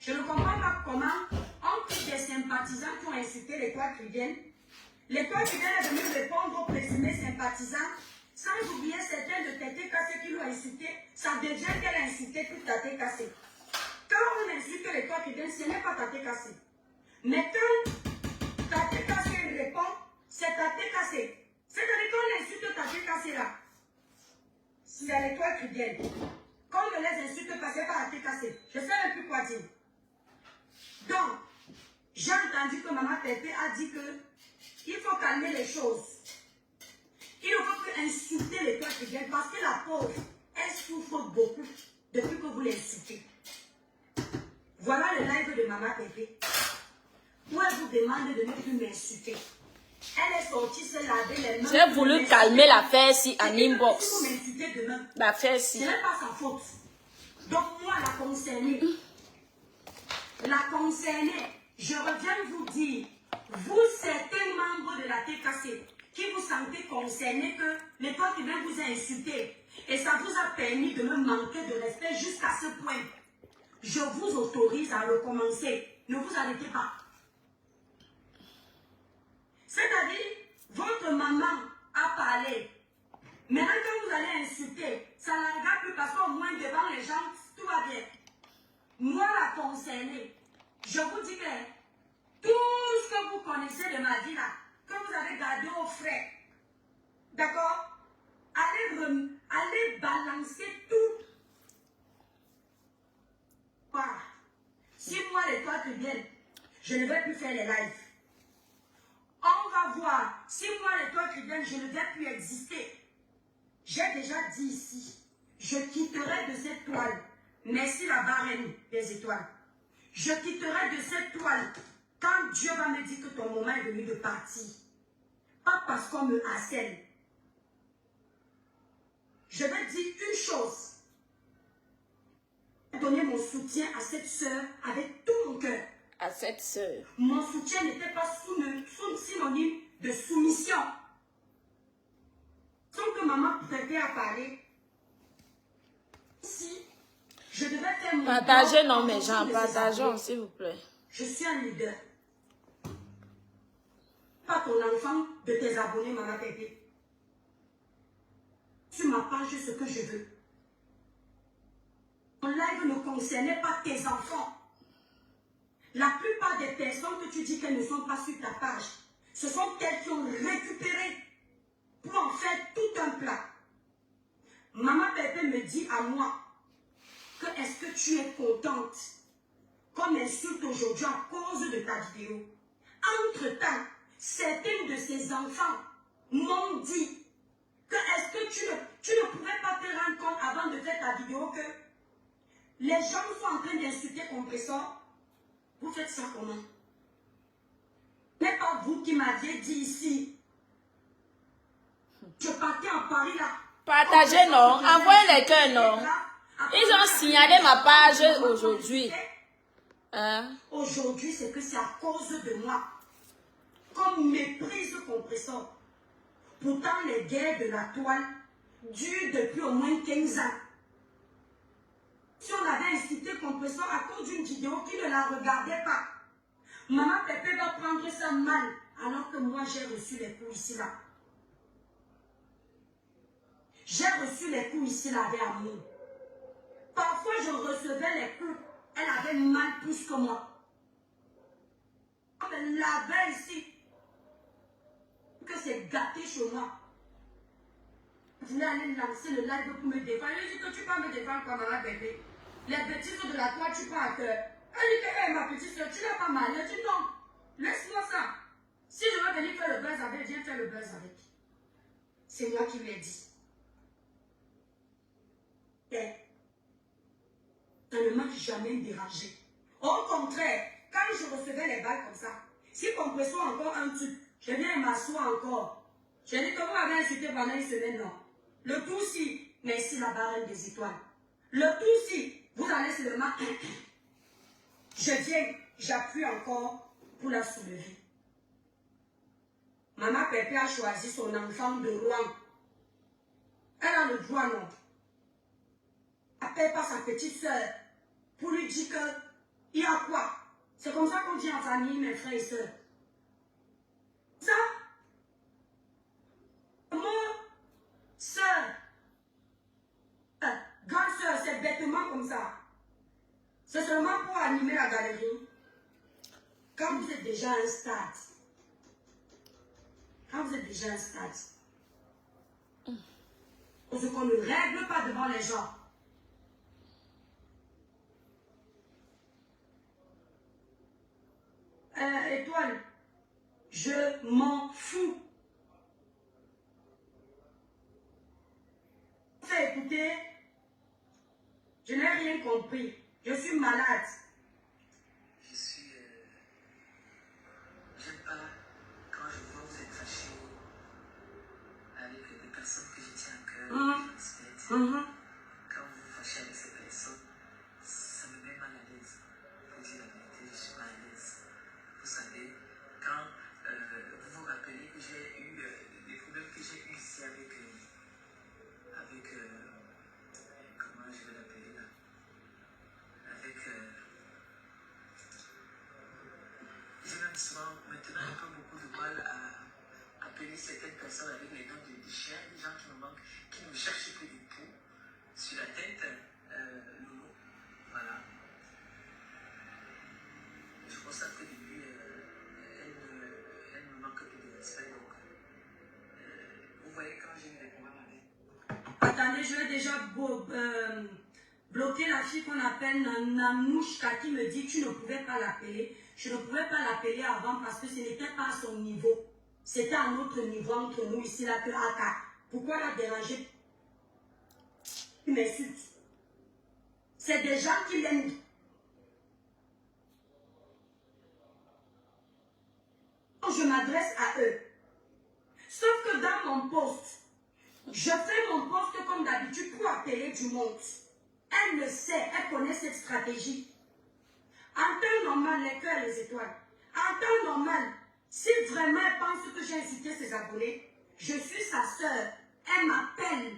Je ne comprends pas comment, entre des sympathisants qui ont insulté l'Étoile chrétienne, l'Étoile chrétienne est venue répondre aux présumés sympathisants, sans oublier certains de tes cassés qui l'ont insulté. Ça devient qu'elle a insulté toute ta tête cassée. Quand on insulte l'Étoile chrétienne, ce n'est pas ta tête cassée. Mais quand ta tête cassée répond, c'est ta tête cassée. C'est-à-dire qu'on insulte ta tête cassée là. C'est l'Étoile chrétienne. Quand on ne les insulte pas, c'est pas la tête cassée. Je ne sais même plus quoi dire. Donc, j'ai entendu que Maman Pépé a dit qu'il faut calmer les choses. Il ne faut plus insulter l'Étoile chrétienne parce que la pauvre, elle souffre beaucoup depuis que vous l'insultez. Voilà le live de Maman Pépé. Où elle vous demande de ne plus m'insulter. Elle est sortie se laver les mains. J'ai voulu calmer l'affaire si en inbox. Si vous m'insultez demain, l'affaire si. ce n'est pas sa faute. Donc moi, la concernée, je reviens vous dire, vous certains membres de la TKC, qui vous sentez concernés que l'époque qui vient vous a insulté, et ça vous a permis de me manquer de respect jusqu'à ce point. Je vous autorise à recommencer. Ne vous arrêtez pas. C'est-à-dire, votre maman a parlé. Maintenant, quand vous allez insulter, ça ne regarde plus parce qu'au moins devant les gens, tout va bien. Moi, la concernée, je vous dis que tout ce que vous connaissez de ma vie là, que vous avez gardé au frais, d'accord? Allez balancer tout. Voilà. Si moi, les toits te viennent, je ne vais plus faire les lives. On va voir. Si moi, les toits te viennent, je ne vais plus exister. J'ai déjà dit ici, je quitterai de cette toile. Merci la barème des étoiles. Je quitterai de cette toile quand Dieu va me dire que ton moment est venu de partir. Pas parce qu'on me harcèle. Je vais dire une chose. Donner mon soutien à cette sœur avec tout mon cœur. À cette sœur. Mon soutien n'était pas synonyme de soumission. Sans que maman préfère à parler. Si je devais faire mon Partagez, non, mes gens, partageons, s'il vous plaît. Je suis un leader. Pas ton enfant de tes abonnés, Maman Pépé. Sur ma page, ce que je veux. Mon live ne concernait pas tes enfants. La plupart des personnes que tu dis qu'elles ne sont pas sur ta page, ce sont elles qui ont récupéré pour en faire tout un plat. Maman Pépé me dit à moi que est-ce que tu es contente qu'on m'insulte aujourd'hui à cause de ta vidéo. Entre-temps, certains de ses enfants m'ont dit que est-ce que tu ne pourrais pas te rendre compte avant de faire ta vidéo que les gens sont en train d'insulter Compressor. Vous faites ça comment? Ce n'est pas vous qui m'aviez dit ici. Je partais à Paris là. Partagez, non. Envoyez les cœurs, non. Ils ont signalé ma page aujourd'hui. Hein? Aujourd'hui, c'est que c'est à cause de moi qu'on méprise Compressor. Pourtant, les guerres de la toile dure depuis au moins 15 ans. Si on avait incité compression à cause d'une vidéo qui ne la regardait pas, maman Pépé va prendre ça mal, alors que moi j'ai reçu les coups ici là. J'ai reçu les coups ici là avec amour. Parfois je recevais les coups, elle avait mal plus que moi. On me lavait ici, que c'est gâté chez moi. Je voulais aller lancer le live pour me défendre. Elle dit que tu peux me défendre comme maman Bébé. Les bêtises de la toi, tu prends à cœur. Elle dit que hey, ma petite soeur, tu n'as pas mal. Elle dit non, laisse-moi ça. Si je veux venir faire le buzz avec, viens faire le buzz avec. C'est moi qui lui ai dit. Et ça ne m'a jamais dérangé. Au contraire, quand je recevais les balles comme ça, si compression encore un truc, je viens m'asseoir encore. Je dis que vous m'avez insulté pendant une semaine, non. Le tout si, merci la barre des étoiles. Le tout si, vous allez seulement, je viens, j'appuie encore pour la soulever. Maman Pépé a choisi son enfant de Rouen. Elle a le droit, non. Elle appelle pas sa petite soeur pour lui dire que il y a quoi. C'est comme ça qu'on dit en famille, mes frères et sœurs. Ça, mon soeur, grande soeur, c'est bêtement comme ça. C'est seulement pour animer la galerie. Quand vous êtes déjà à un stade, parce qu'on ne règle pas devant les gens. Étoile, je m'en fous. Écoutez, je n'ai rien compris. Je suis malade. J'aime pas quand je vois vous êtes fâché avec des personnes que je tiens à cœur, que je respecte. Quand vous vous fâchez avec ces personnes, ça me met mal à l'aise. Pour dire la vérité, je suis mal à l'aise. Vous savez, quand vous vous rappelez que j'ai eu des problèmes que j'ai eu ici avec comment je vais l'appeler là, avec j'ai même souvent maintenant un peu beaucoup de mal à appeler certaines personnes avec les noms de chiens, des gens qui me manquent, qui me cherchent que des poux sur la tête. Loulou, voilà. Je constate que depuis, elle me manque que de respect. Donc, vous voyez quand j'ai eu des problèmes avec. Attendez, je vais déjà bloquer la fille qu'on appelle Nanouchka qui me dit que tu ne pouvais pas l'appeler. Je ne pouvais pas l'appeler avant parce que ce n'était pas à son niveau. C'était à notre niveau entre nous ici là que Aka. Pourquoi la déranger? Il m'insulte. C'est des gens qui l'aiment. Je m'adresse à eux. Sauf que dans mon poste, je fais mon poste comme d'habitude pour appeler du monde. Elle le sait, elle connaît cette stratégie. En temps normal, les cœurs et les étoiles. En temps normal, si vraiment elle pense que j'ai incité ses abonnés, je suis sa soeur. Elle m'appelle.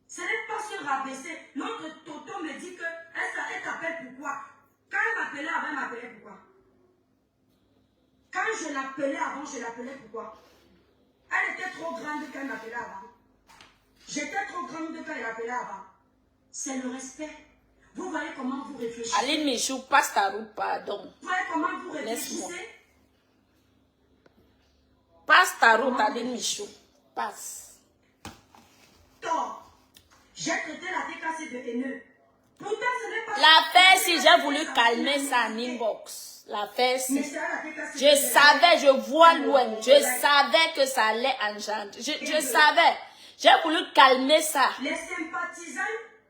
Ce n'est pas se rabaisser. L'autre Toto me dit qu'elle t'appelle pourquoi? Quand elle m'appelait avant, elle m'appelait pourquoi? Quand je l'appelais avant, je l'appelais pourquoi? Elle était trop grande quand elle m'appelait avant. J'étais trop grande quand elle m'appelait avant. C'est le respect. Vous voyez comment vous réfléchissez? Aline Michou, passe ta route, pardon. Vous voyez comment vous réfléchissez? Passe ta route, Aline Michou. Passe. Tort. J'ai traité la TKC de haineux. Pourtant, ce n'est pas... L'affaire, si j'ai voulu calmer ça en inbox. L'affaire, si... Je savais, je vois loin. Je savais que ça allait engendrer. Je savais. J'ai voulu calmer ça. Les sympathisants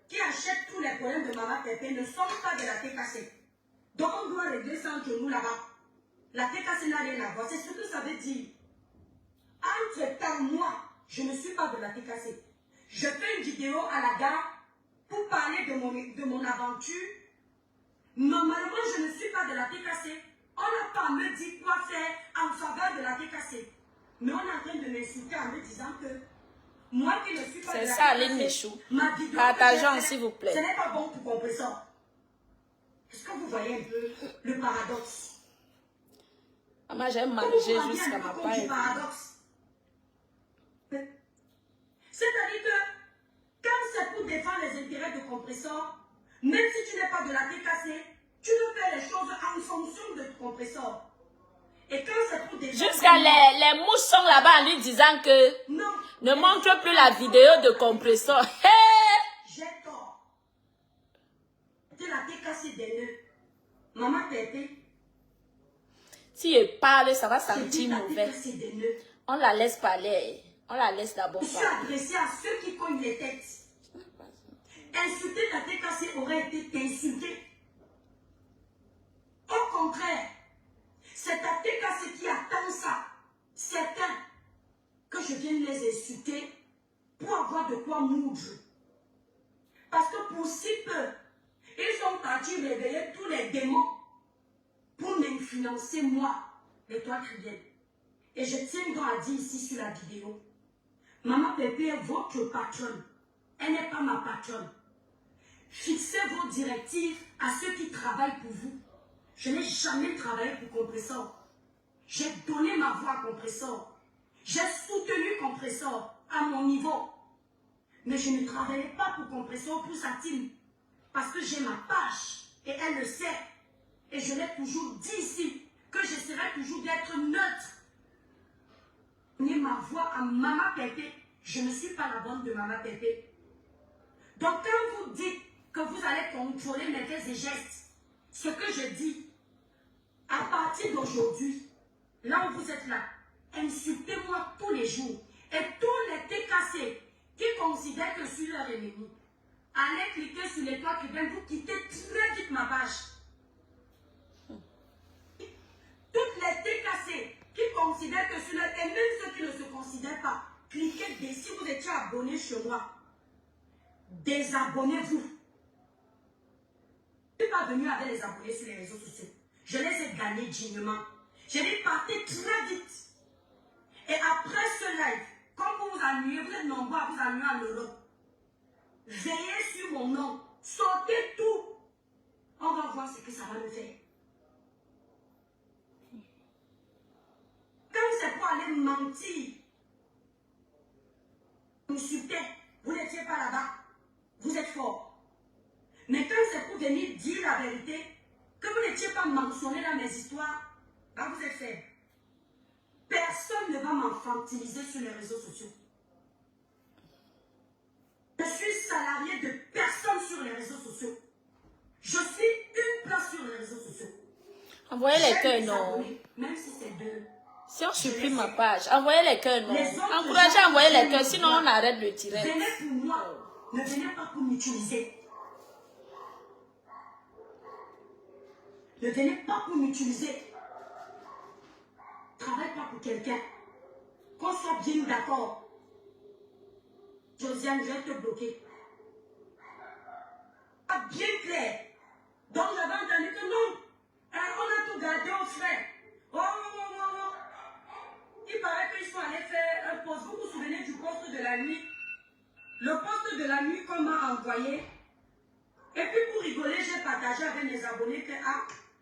qui achètent tous les problèmes de Maman Pépé ne sont pas de la TKC. Donc on doit régler ça entre nous là-bas. La TKC n'a rien à voir. C'est ce que ça veut dire. Entre-temps, moi, je ne suis pas de la TKC. Je fais une vidéo à la gare pour parler de mon aventure. Normalement, je ne suis pas de la TKC. On n'a pas à me dire quoi faire en faveur de la TKC. Mais on est en train de m'insulter en me disant que Moi qui ne suis pas C'est de la ça, Aline TKC, Michou. ma vidéo Partageons, que j'ai s'il vous faite, plaît. ce n'est pas bon pour compresseur. Est-ce que vous voyez un peu le paradoxe? Maman, j'ai Vous mangé vous rendez jusqu'à un ma peu compte du paille. paradoxe? C'est-à-dire que quand c'est pour défendre les intérêts de compresseur, même si tu n'es pas de la TKC, tu dois faire les choses en fonction de ton compresseur. Et quand c'est pour défendre... Jusqu'à les mouches sont là-bas en lui disant que Non. ne montre plus la vidéo de compresseur. Hey! J'ai tort. C'est la TKC des nœuds. Maman Pépé, Si elle parle, ça va j'ai dit sentir la mauvais. TKC des nœuds. On la laisse parler. On la laisse d'abord Je suis parler. adressée à ceux qui cognent les têtes. Insulter la TKC aurait été t'insulter. Au contraire, c'est ta TKC qui attend ça. Certains que je vienne les insulter pour avoir de quoi moudre. Parce que pour si peu, ils sont partis réveiller tous les démons pour m'influencer moi, l'étoile chrétienne. Et je tiens donc à dire ici sur la vidéo, Maman Pépé est votre patronne. Elle n'est pas ma patronne. Fixez vos directives à ceux qui travaillent pour vous. Je n'ai jamais travaillé pour Compressor. J'ai donné ma voix à Compressor. J'ai soutenu Compressor à mon niveau. Mais je ne travaillais pas pour Compressor, pour sa team. Parce que j'ai ma page. Et elle le sait. Et je l'ai toujours dit ici, que j'essaierai toujours d'être neutre. Donner ma voix à Maman Pépé. Je ne suis pas la bonne de Maman Pépé. Donc quand vous dites que vous allez contrôler mes faits et gestes, ce que je dis, à partir d'aujourd'hui, là où vous êtes là, insultez-moi tous les jours. Et tous les TKC qui considèrent que je suis leur ennemi, allez cliquer sur l'étoile qui vient, vous quittez très vite ma page. Toutes les TKC qui considèrent que je suis leur ennemi, et même ceux qui ne se considèrent pas, cliquez dessus. Si vous étiez abonné chez moi, désabonnez-vous. Je ne suis pas venu avec les abonnés sur les réseaux sociaux. Je les ai gagnés dignement. Je vais partir très vite. Et après ce live, quand vous vous ennuyez, vous êtes nombreux à vous ennuyer en Europe. Veillez sur mon nom. Sortez tout. On va voir ce que ça va me faire. Quand c'est pour aller mentir, insulter, vous n'étiez pas là-bas. Vous êtes fort. Mais quand c'est pour venir dire la vérité, que vous n'étiez pas mentionné dans mes histoires, là vous êtes faible. Personne ne va m'infantiliser sur les réseaux sociaux. Je suis salarié de personne sur les réseaux sociaux. Je suis une place sur les réseaux sociaux. Envoyez les cœurs, non. Abonnés, même si c'est deux. Si on supprime ma page, envoyez les cœurs, non. Les autres Encouragez à gens envoyer les qui cœurs, sinon on arrête le direct. Venez pour moi. Ne venez pas pour m'utiliser. Ne venez pas pour m'utiliser. Travaille pas pour quelqu'un. Qu'on soit bien d'accord. Josiane, je vais te bloquer. Pas bien clair. Donc j'avais entendu que non. On a tout gardé au frais. Oh. Il paraît qu'ils sont allés faire un poste. Vous vous souvenez du poste de la nuit? Le poste de la nuit qu'on m'a envoyé. Et puis pour rigoler, j'ai partagé avec mes abonnés que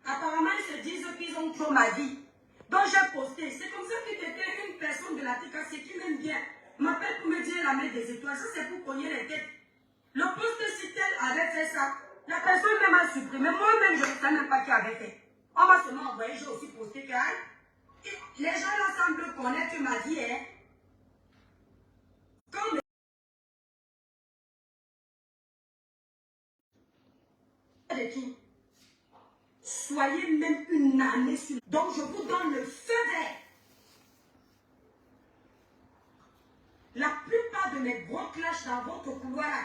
apparemment ils se disent qu'ils ont trop ma vie. Donc j'ai posté. C'est comme ça que quelqu'un, une personne de la TKC qui m'aime bien, m'appelle pour me dire la main des étoiles. Ça c'est pour cogner les têtes. Le poste si tel avait fait ça, la personne même a supprimé. Moi-même je ne sais même pas qui avait fait. On m'a seulement envoyé, j'ai aussi posté que les gens là semblent connaître ma vie. Comme de qui? Soyez même une année sur. Donc je vous donne le feu vert. La plupart de mes gros clashs dans votre couloir là,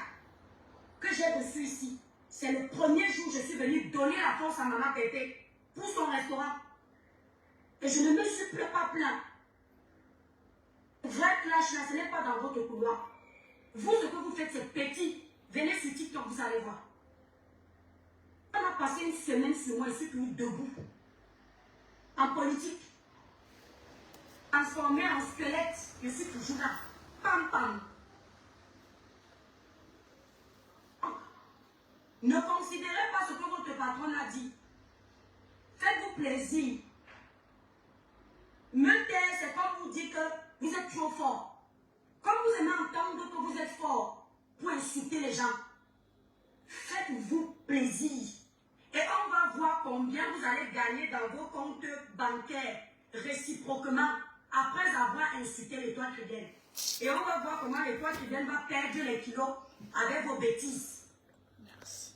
que j'ai reçu ici, c'est le premier jour où je suis venue donner la force à Maman Pépé pour son restaurant. Et je ne me suis pas plaint. Le vrai clash là, ce n'est pas dans votre couloir. Vous, ce que vous faites, c'est petit. Venez sur TikTok, vous allez voir. On a passé une semaine sur moi, je suis toujours debout. En politique. Transformé en squelette, je suis toujours là. Pam pam. Ne considérez pas ce que votre patron a dit. Faites-vous plaisir. Me taire, c'est comme vous dire que vous êtes trop fort. Comme vous aimez entendre que vous êtes fort pour insulter les gens. Faites-vous plaisir. Et on va voir combien vous allez gagner dans vos comptes bancaires réciproquement après avoir insulté l'étoile chrétienne. Et on va voir comment l'étoile chrétienne va perdre les kilos avec vos bêtises. Merci.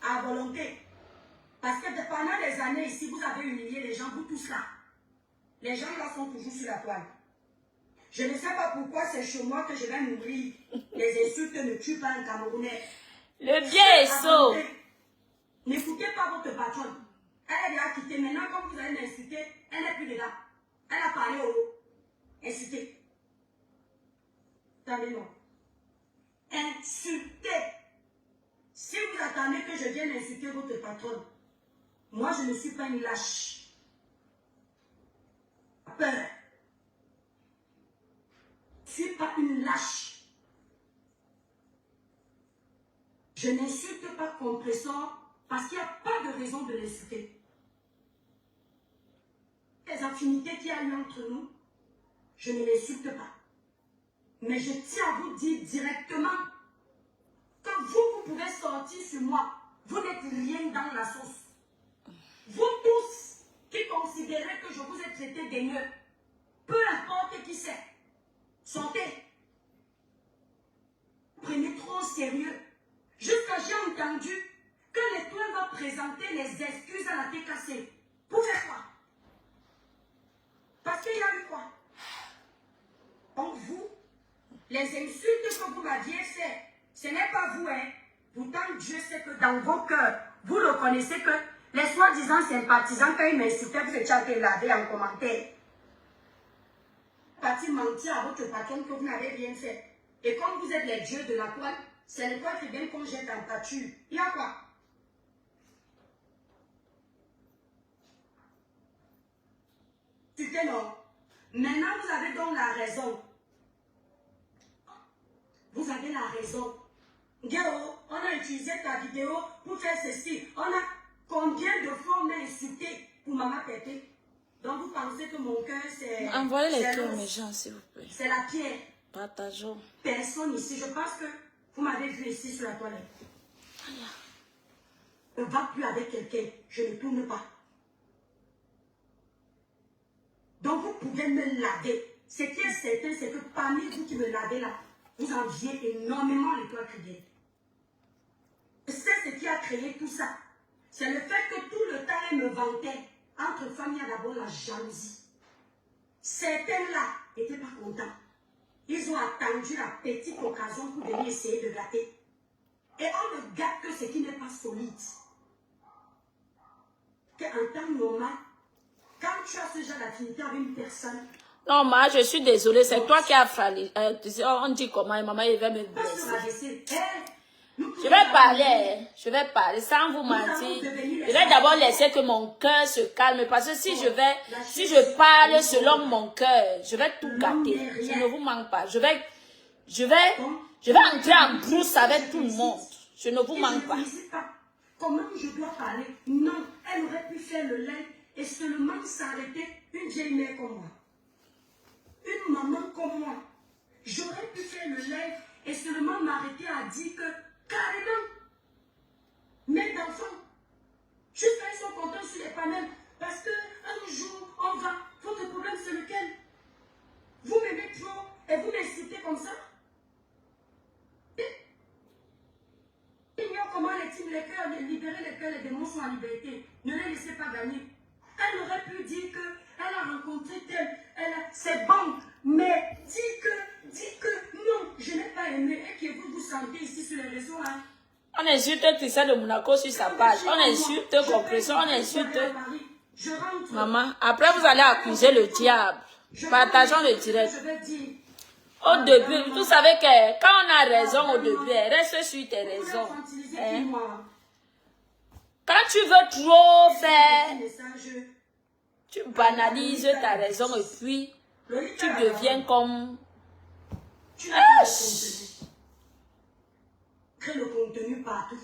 À volonté. Parce que pendant des années ici, vous avez humilié les gens, vous tous là. Les gens là sont toujours sur la toile. Je ne sais pas pourquoi c'est chez moi que je vais mourir. Les insultes ne tuent pas un Camerounais. Le bien est saut. N'écoutez pas votre patronne. Elle est déjà quittée. Maintenant, quand vous allez l'insulter, elle n'est plus dedans. Elle a parlé au haut. Insulter. Attendez, non. Insulter. Si vous attendez que je vienne insulter votre patronne, moi, je ne suis pas une lâche. Peur. Je ne suis pas une lâche. Je n'insulte pas compresseur parce qu'il n'y a pas de raison de l'insulter. Les affinités qu'il y a eu entre nous, je ne l'insulte pas. Mais je tiens à vous dire directement que vous pouvez sortir sur moi. Vous n'êtes rien dans la sauce. Vous tous qui considérez que je vous ai traité d'aigneux, peu importe qui c'est, sortez. Prenez trop au sérieux. Jusqu'à j'ai entendu que l'étoile va présenter les excuses à la TKC. Pour faire quoi? Parce qu'il y a eu quoi? Donc vous, les insultes que vous m'aviez fait, ce n'est pas vous, hein. Pourtant, Dieu sait que dans vos cœurs, vous reconnaissez que les soi-disant sympathisants, quand ils m'insultaient, vous étiez été lavé en commentaire. Parti mentir à votre patron que vous n'avez rien fait. Et comme vous êtes les dieux de la toile, c'est l'étoile qui vient qu'on jette en pâture. Il y a quoi? C'était non. Maintenant, vous avez donc la raison. Vous avez la raison. Guéo, on a utilisé ta vidéo pour faire ceci. On a combien de fois on a insulté pour Maman Pépé? Donc vous pensez que mon cœur c'est... Envoyez les cœurs mes gens, s'il vous plaît. C'est la pierre. Partageons. Personne ici. Je pense que vous m'avez vu ici sur la toilette. On ne va plus avec quelqu'un. Je ne tourne pas. Donc vous pouvez me laver. Ce qui est certain, c'est que parmi vous qui me lavez là, vous enviez énormément l'étoile chrétienne. C'est ce qui a créé tout ça. C'est le fait que tout le temps, elle me vantait. Entre femmes, il y a d'abord la jalousie. Certains là n'étaient pas contents. Ils ont attendu la petite occasion pour venir essayer de gâter. Et on ne gâte que ce qui n'est pas solide. Qu'en temps normal, quand tu as ce genre d'affinité avec une personne... Non, ma, je suis désolée, c'est toi qui as fallu. On dit comment, maman, il va me blesser. Je vais parler sans vous mentir. Je vais d'abord laisser que mon cœur se calme parce que si je parle selon mon cœur, je vais tout gâter. Je ne vous manque pas. Je vais entrer en brousse avec tout le monde. Je ne vous manque pas. Comment je dois parler? Non, elle aurait pu faire le live et seulement s'arrêter une vieille mère comme moi. Une maman comme moi. J'aurais pu faire le live et seulement m'arrêter à dire que carrément, mère d'enfants, jusqu'à ils sont contents sur les panels parce qu'un jour on va. Votre problème c'est lequel? Vous m'aimez trop et vous m'insultez comme ça? Ignore comment les cœurs, libérer les cœurs, les démons sont en liberté. Ne les laissez pas gagner. Elle aurait pu dire qu'elle a rencontré tel, c'est bon, mais dis que non, je n'ai pas aimé et que vous vous sentez ici sur les réseaux. Hein. On insulte Christian de Monaco sur sa page, on insulte Compression, on insulte maman. Après vous allez accuser le diable. Partageons le direct. Au début, vous savez que quand on a raison au début, reste sur tes raisons. Hein? Quand tu veux trop faire, tu banalises ta raison et puis tu deviens comme... Crée le contenu. contenu partout.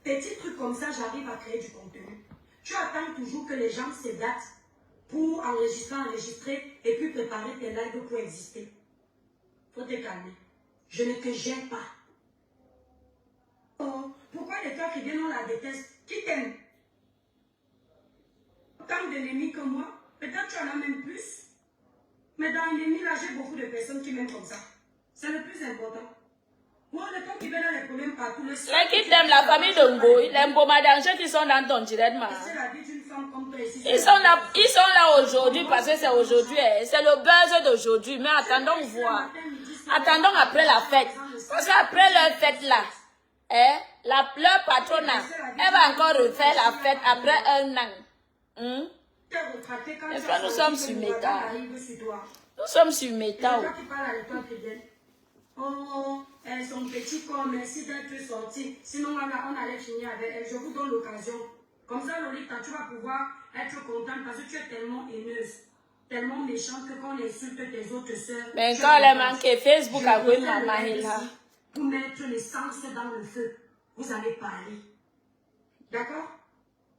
Petit truc comme ça, j'arrive à créer du contenu. Tu attends toujours que les gens se datent pour enregistrer et puis préparer tes lives pour exister. Faut te calmer. Je ne te gêne pas. Oh, pourquoi les gars qui viennent, on la déteste? Qui t'aime? Tant d'ennemis que moi, peut-être tu en as même plus. Mais dans l'ennemi, là, j'ai beaucoup de personnes qui m'aiment comme ça. C'est le plus important. Moi, le temps qui vient dans les problèmes partout, le Ceux qui t'aiment, la famille de Ngo, les Mbomadangers qui sont dans ton direct, c'est la vie d'une femme comme toi ici. ils sont là aujourd'hui parce que c'est aujourd'hui. C'est le buzz d'aujourd'hui. Mais attendons voir. Attendons après la fête. Parce qu'après leur fête là, leur patronne, elle va encore refaire la fête après un an. Et puis nous sommes sur méta. Nous sommes sur méta. Oh, son petit corps, merci d'être sorti. Sinon, on allait finir avec elle. Je vous donne l'occasion. Comme ça, Lolita, tu vas pouvoir être contente parce que tu es tellement haineuse, tellement méchante que quand on insulte tes autres sœurs. Mais quand elle est manquée, Facebook a joué maman là. Pour mettre l'essence dans le feu, vous allez parler. D'accord?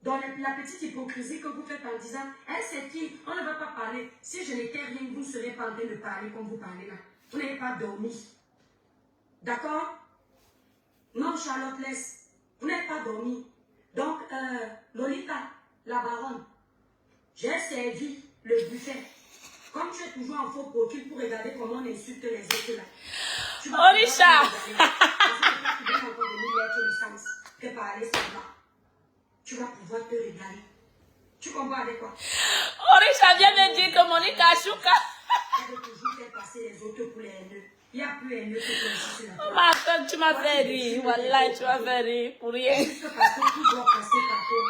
Dans la petite hypocrisie que vous faites en disant, elle c'est qui? On ne va pas parler. Si je n'étais rien, vous ne serez pas en train de parler comme vous parlez là. Vous n'avez pas dormi. D'accord? Non, Charlotte, laisse. Vous n'avez pas dormi. Donc, Lolita, la baronne, j'ai servi le buffet. Comme tu es toujours en faux profil pour regarder comment on insulte les autres là. Orisha! Tu vas pouvoir te régaler. Tu comprends avec quoi? Orisha vient me dire que Monica Chouka. Elle veut toujours faire passer les autres pour les haineux. Il n'y a plus haineux que toi ici sur la terre. Ma femme, tu m'as fait rire. Wallah, tu m'as fait rire pour rien. Juste parce que tout doit passer par toi.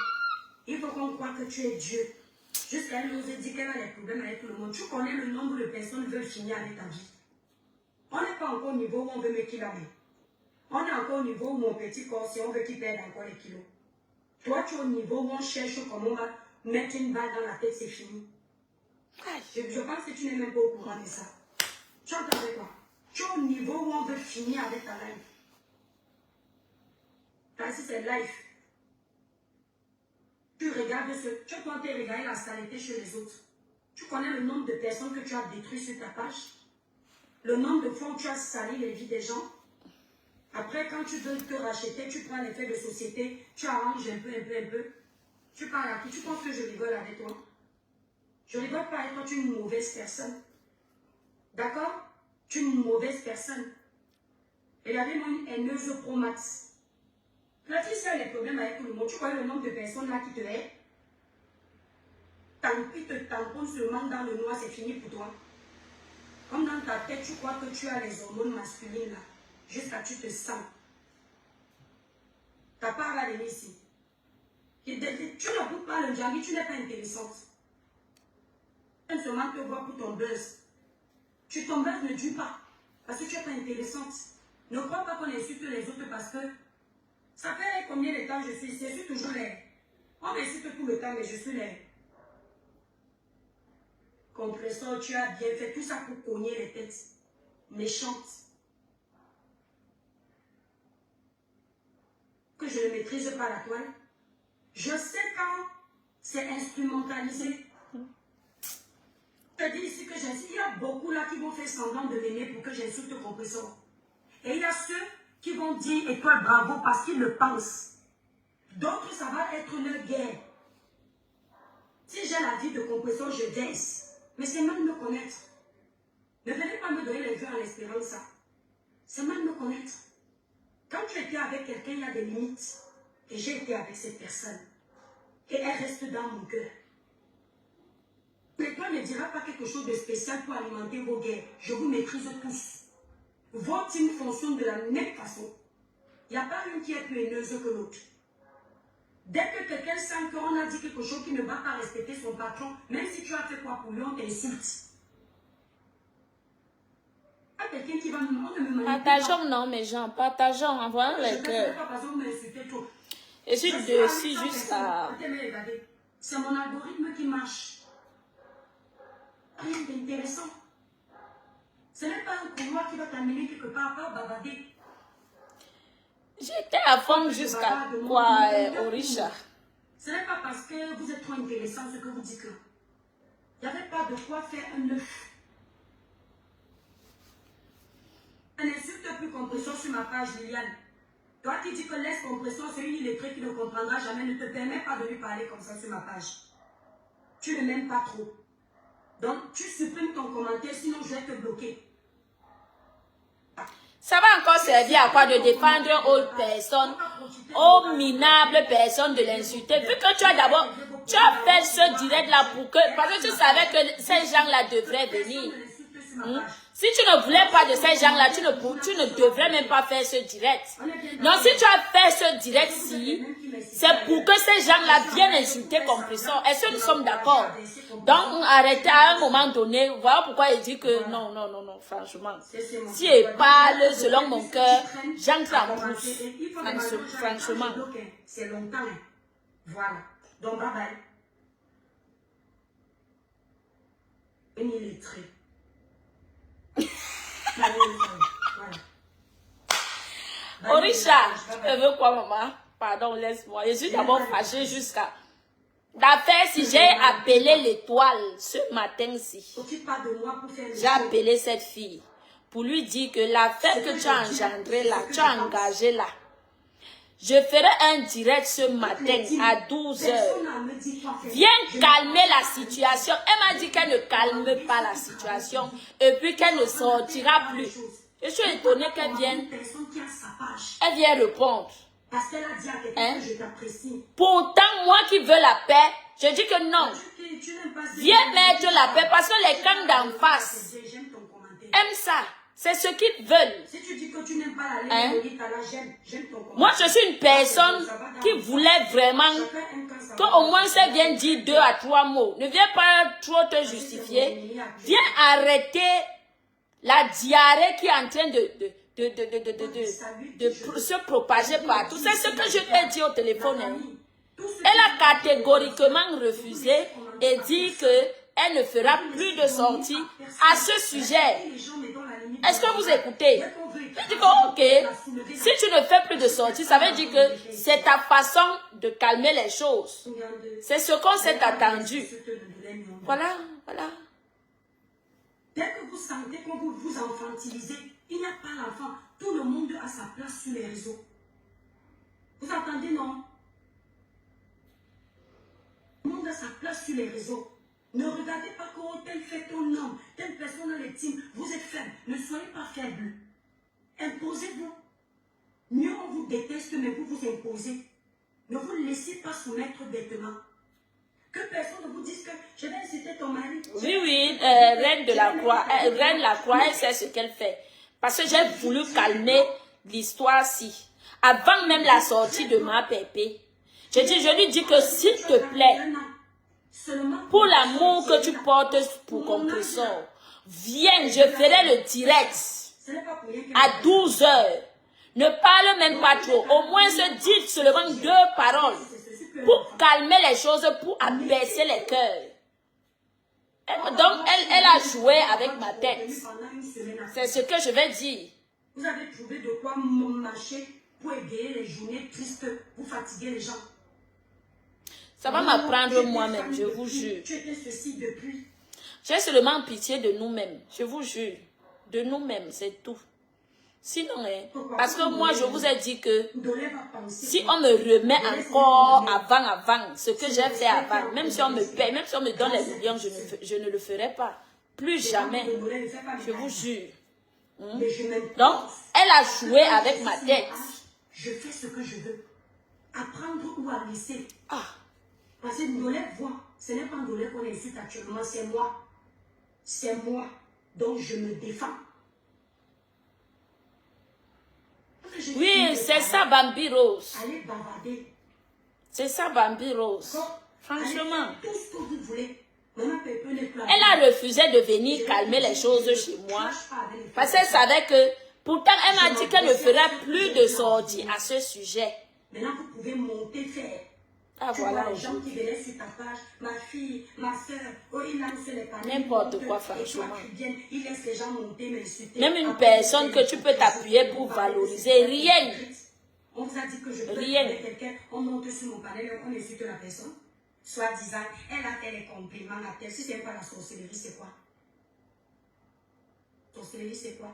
Il faut qu'on croie que tu es Dieu. Jusqu'à elle nous a dit qu'elle a des problèmes avec tout le monde. Tu connais le nombre de personnes qui veulent finir avec ta vie. On n'est pas encore au niveau où on veut mettre la main. On est encore au niveau où mon petit corps, si on veut qu'il perde encore les kilos. Toi, tu es au niveau où on cherche comment on va mettre une balle dans la tête, c'est fini. Je pense que tu n'es même pas au courant de ça. Tu entends avec moi? Tu es au niveau où on veut finir avec ta life. Parce que c'est life. Tu regardes tu peux te regarder la saleté chez les autres. Tu connais le nombre de personnes que tu as détruites sur ta page. Le nombre de fois où tu as sali les vies des gens. Après, quand tu veux te racheter, tu prends l'effet de société, tu arranges un peu. Tu parles à qui? Tu penses que je rigole avec toi? Je rigole pas avec toi, tu es une mauvaise personne. D'accord? Tu es une mauvaise personne. Et il y avait une haineuse pro max. Là, tu sais les problèmes avec tout le monde. Tu connais le nombre de personnes là qui te haient. Tant pis te tamponne seulement dans le noir, c'est fini pour toi. Comme dans ta tête, tu crois que tu as les hormones masculines là. Jusqu'à tu te sens. Ta part va venir ici. Tu ne goûtes pas le diable, tu n'es pas intéressante. Tu seulement te vois pour ton buzz. Ton buzz ne dure pas. Parce que tu n'es pas intéressante. Ne crois pas qu'on insulte les autres parce que ça fait combien de temps je suis ici? Je suis toujours là. On m'insulte tout le temps, mais je suis là. Compresseur, tu as bien fait tout ça pour cogner les têtes. Méchante. Que je ne maîtrise pas la toile. Je sais quand c'est instrumentalisé. Je te dis ici que j'insulte. Il y a beaucoup là qui vont faire semblant de m'aimer pour que j'insulte le compresseur. Et il y a ceux qui vont dire étoile bravo parce qu'ils le pensent. D'autres, ça va être une guerre. Si j'ai la vie de compresseur, je baisse. Mais c'est mal me connaître. Ne venez pas me donner les yeux en espérant ça. C'est mal me connaître. Quand tu étais avec quelqu'un, il y a des limites. Et j'ai été avec cette personne. Et elle reste dans mon cœur. L'étoile ne dira pas quelque chose de spécial pour alimenter vos guerres. Je vous maîtrise tous. Votre team fonctionne de la même façon. Il n'y a pas une qui est plus haineuse que l'autre. Dès que quelqu'un sent qu'on a dit quelque chose qui ne va pas respecter son patron, même si tu as fait quoi pour lui, on t'insulte. Pas quelqu'un qui va on ne me manipule pas. Partageons, non, mes gens, partageons, envoyons les cœurs. Et je suis dessus jusqu'à... C'est mon algorithme qui marche. Rien d'intéressant. Ce n'est pas un couloir qui va t'amener quelque part, pas bavarder. J'étais à fond jusqu'à quoi, Orisha? Ce n'est pas parce que vous êtes trop intéressant ce que vous dites là. Il n'y avait pas de quoi faire un œuf. Un insulte plus compression sur ma page, Liliane. Toi qui dis que laisse compression, c'est une illettrée qui ne comprendra jamais, ne te permet pas de lui parler comme ça sur ma page. Tu ne m'aimes pas trop. Donc, tu supprimes ton commentaire, sinon je vais te bloquer. Ça va encore servir à quoi de défendre aux personnes, aux minables personnes de l'insulter. Vu que tu as d'abord, tu as fait ce direct là pour que, parce que tu savais que ces gens-là devraient venir. Si tu ne voulais pas de ces gens-là, tu ne devrais même pas faire ce direct. Non, si tu as fait ce direct-ci, c'est pour que ces gens-là viennent insulter Compressor. Est-ce que nous sommes d'accord? Donc, arrêtez à un moment donné. Voilà pourquoi il dit que non, non, non, non, franchement. Si il parle selon mon cœur, j'entre en plus. Franchement. C'est longtemps. Voilà. Donc, bye bye. Une illettrée. Orisha, tu veux quoi, maman? Pardon, laisse-moi. Je suis d'abord fâchée jusqu'à... D'affaire, si j'ai appelé l'étoile ce matin-ci, j'ai appelé cette fille pour lui dire que l'affaire que tu as engendrée là, tu as engagé là, je ferai un direct ce matin à 12 h. Viens calmer la situation. Elle m'a dit qu'elle ne calme pas la situation et puis qu'elle ne sortira plus. Je suis étonnée qu'elle vienne. Elle vient répondre. Parce qu'elle a dit à quelqu'un que je t'apprécie. Pourtant, moi qui veux la paix, je dis que non. Viens mettre la paix parce que les camps d'en face aiment ça. C'est ce qu'ils veulent. Si tu dis que tu n'aimes pas la ligne, j'aime ton commentaire. Moi, je suis une personne qui voulait vraiment qu'au moins ça vienne dire 2 à 3 mots. Ne viens pas trop te justifier. Viens arrêter la diarrhée qui est en train de se propager partout. C'est ce que je t'ai dit au téléphone. Elle a catégoriquement refusé et dit qu'elle ne fera plus de sortie à ce sujet. Est-ce que vous écoutez? Je dis que, ok, si tu ne fais plus de sortie, ça veut dire que c'est ta façon de calmer les choses. C'est ce qu'on s'est attendu. Voilà, voilà. Dès que vous sentez qu'on vous infantilisez, il n'y a pas l'enfant. Tout le monde a sa place sur les réseaux. Vous entendez, non? Tout le monde a sa place sur les réseaux. Ne regardez pas comment tel fait ton homme, telle personne a les teams. Vous êtes faible. Ne soyez pas faible. Imposez-vous. Mieux on vous déteste, mais vous vous imposez. Ne vous laissez pas soumettre bêtement. Que personne ne vous dise que je vais inciter ton mari. Oui, oui, Reine de la Croix. Reine de la Croix, elle sait ce qu'elle fait. Parce que j'ai voulu calmer l'histoire-ci. Avant même la sortie de ma pépé. Je lui dis que s'il te plaît, pour l'amour que tu portes pour Compressor, viens, je ferai le direct à 12 h. Ne parle même pas trop. Au moins, se dites seulement 2 paroles pour calmer les choses, pour abaisser les cœurs. Donc, elle a joué avec ma tête. C'est ce que je vais dire. Vous avez trouvé de quoi marcher pour égayer les journées tristes, vous fatiguer les gens. Ça va m'apprendre moi-même, je vous jure. Tu étais ceci depuis. J'ai seulement pitié de nous-mêmes, je vous jure. De nous-mêmes, c'est tout. Sinon, parce que moi, je vous ai dit que si on me remet encore avant, ce que j'ai fait avant, même si on me paye, même si on me donne les millions, je ne le ferai pas. Plus jamais. Je vous jure. Donc, elle a joué avec ma tête. Je fais ce que je veux. Apprendre ou à laisser. Ah. Parce que Ndolé voit, ce n'est pas Ndolé qu'on insulte actuellement, c'est moi. C'est moi. Donc, je me défends. Oui, c'est ça, Bambi Rose. Allez bavarder. C'est ça, Bambi Rose. Franchement. Tout ce que vous voulez. Elle a refusé de venir calmer les choses chez moi. Parce qu'elle savait que, pourtant, elle m'a dit qu'elle ne ferait plus de sortie à ce sujet. Maintenant, vous pouvez monter, faire. Ah, voilà. Les gens qui venaient sur ta page, ma fille, ma soeur, oh, il lance les parents. N'importe quoi, franchement. Il laisse les gens monter, m'insulter. Même une personne que tu peux t'appuyer pour valoriser, rien. On vous a dit que je peux Rien. avec quelqu'un, on monte sur mon panel, on insulte la personne. Soit disant, elle a fait les compliments à tel. Si c'est pas la sorcellerie, c'est quoi? Sorcellerie, c'est quoi?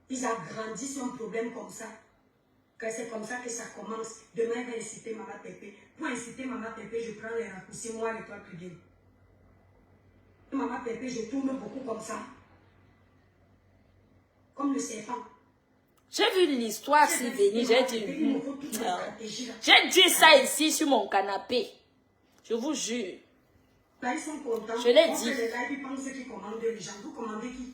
Ils ont grandi sur un problème comme ça. Que c'est comme ça que ça commence. Demain, elle va inciter Maman Pépé. Pour inciter Maman Pépé, je prends les raccourcis, moi, l'étoile plus bien. Maman Pépé, je tourne beaucoup comme ça. Comme le serpent. J'ai vu l'histoire si venir, j'ai dit... J'ai dit ça ici sur mon canapé. Je vous jure. Là, ils sont contents. Je l'ai dit. Ils pensent qu'ils commandent les gens. Vous commandez qui?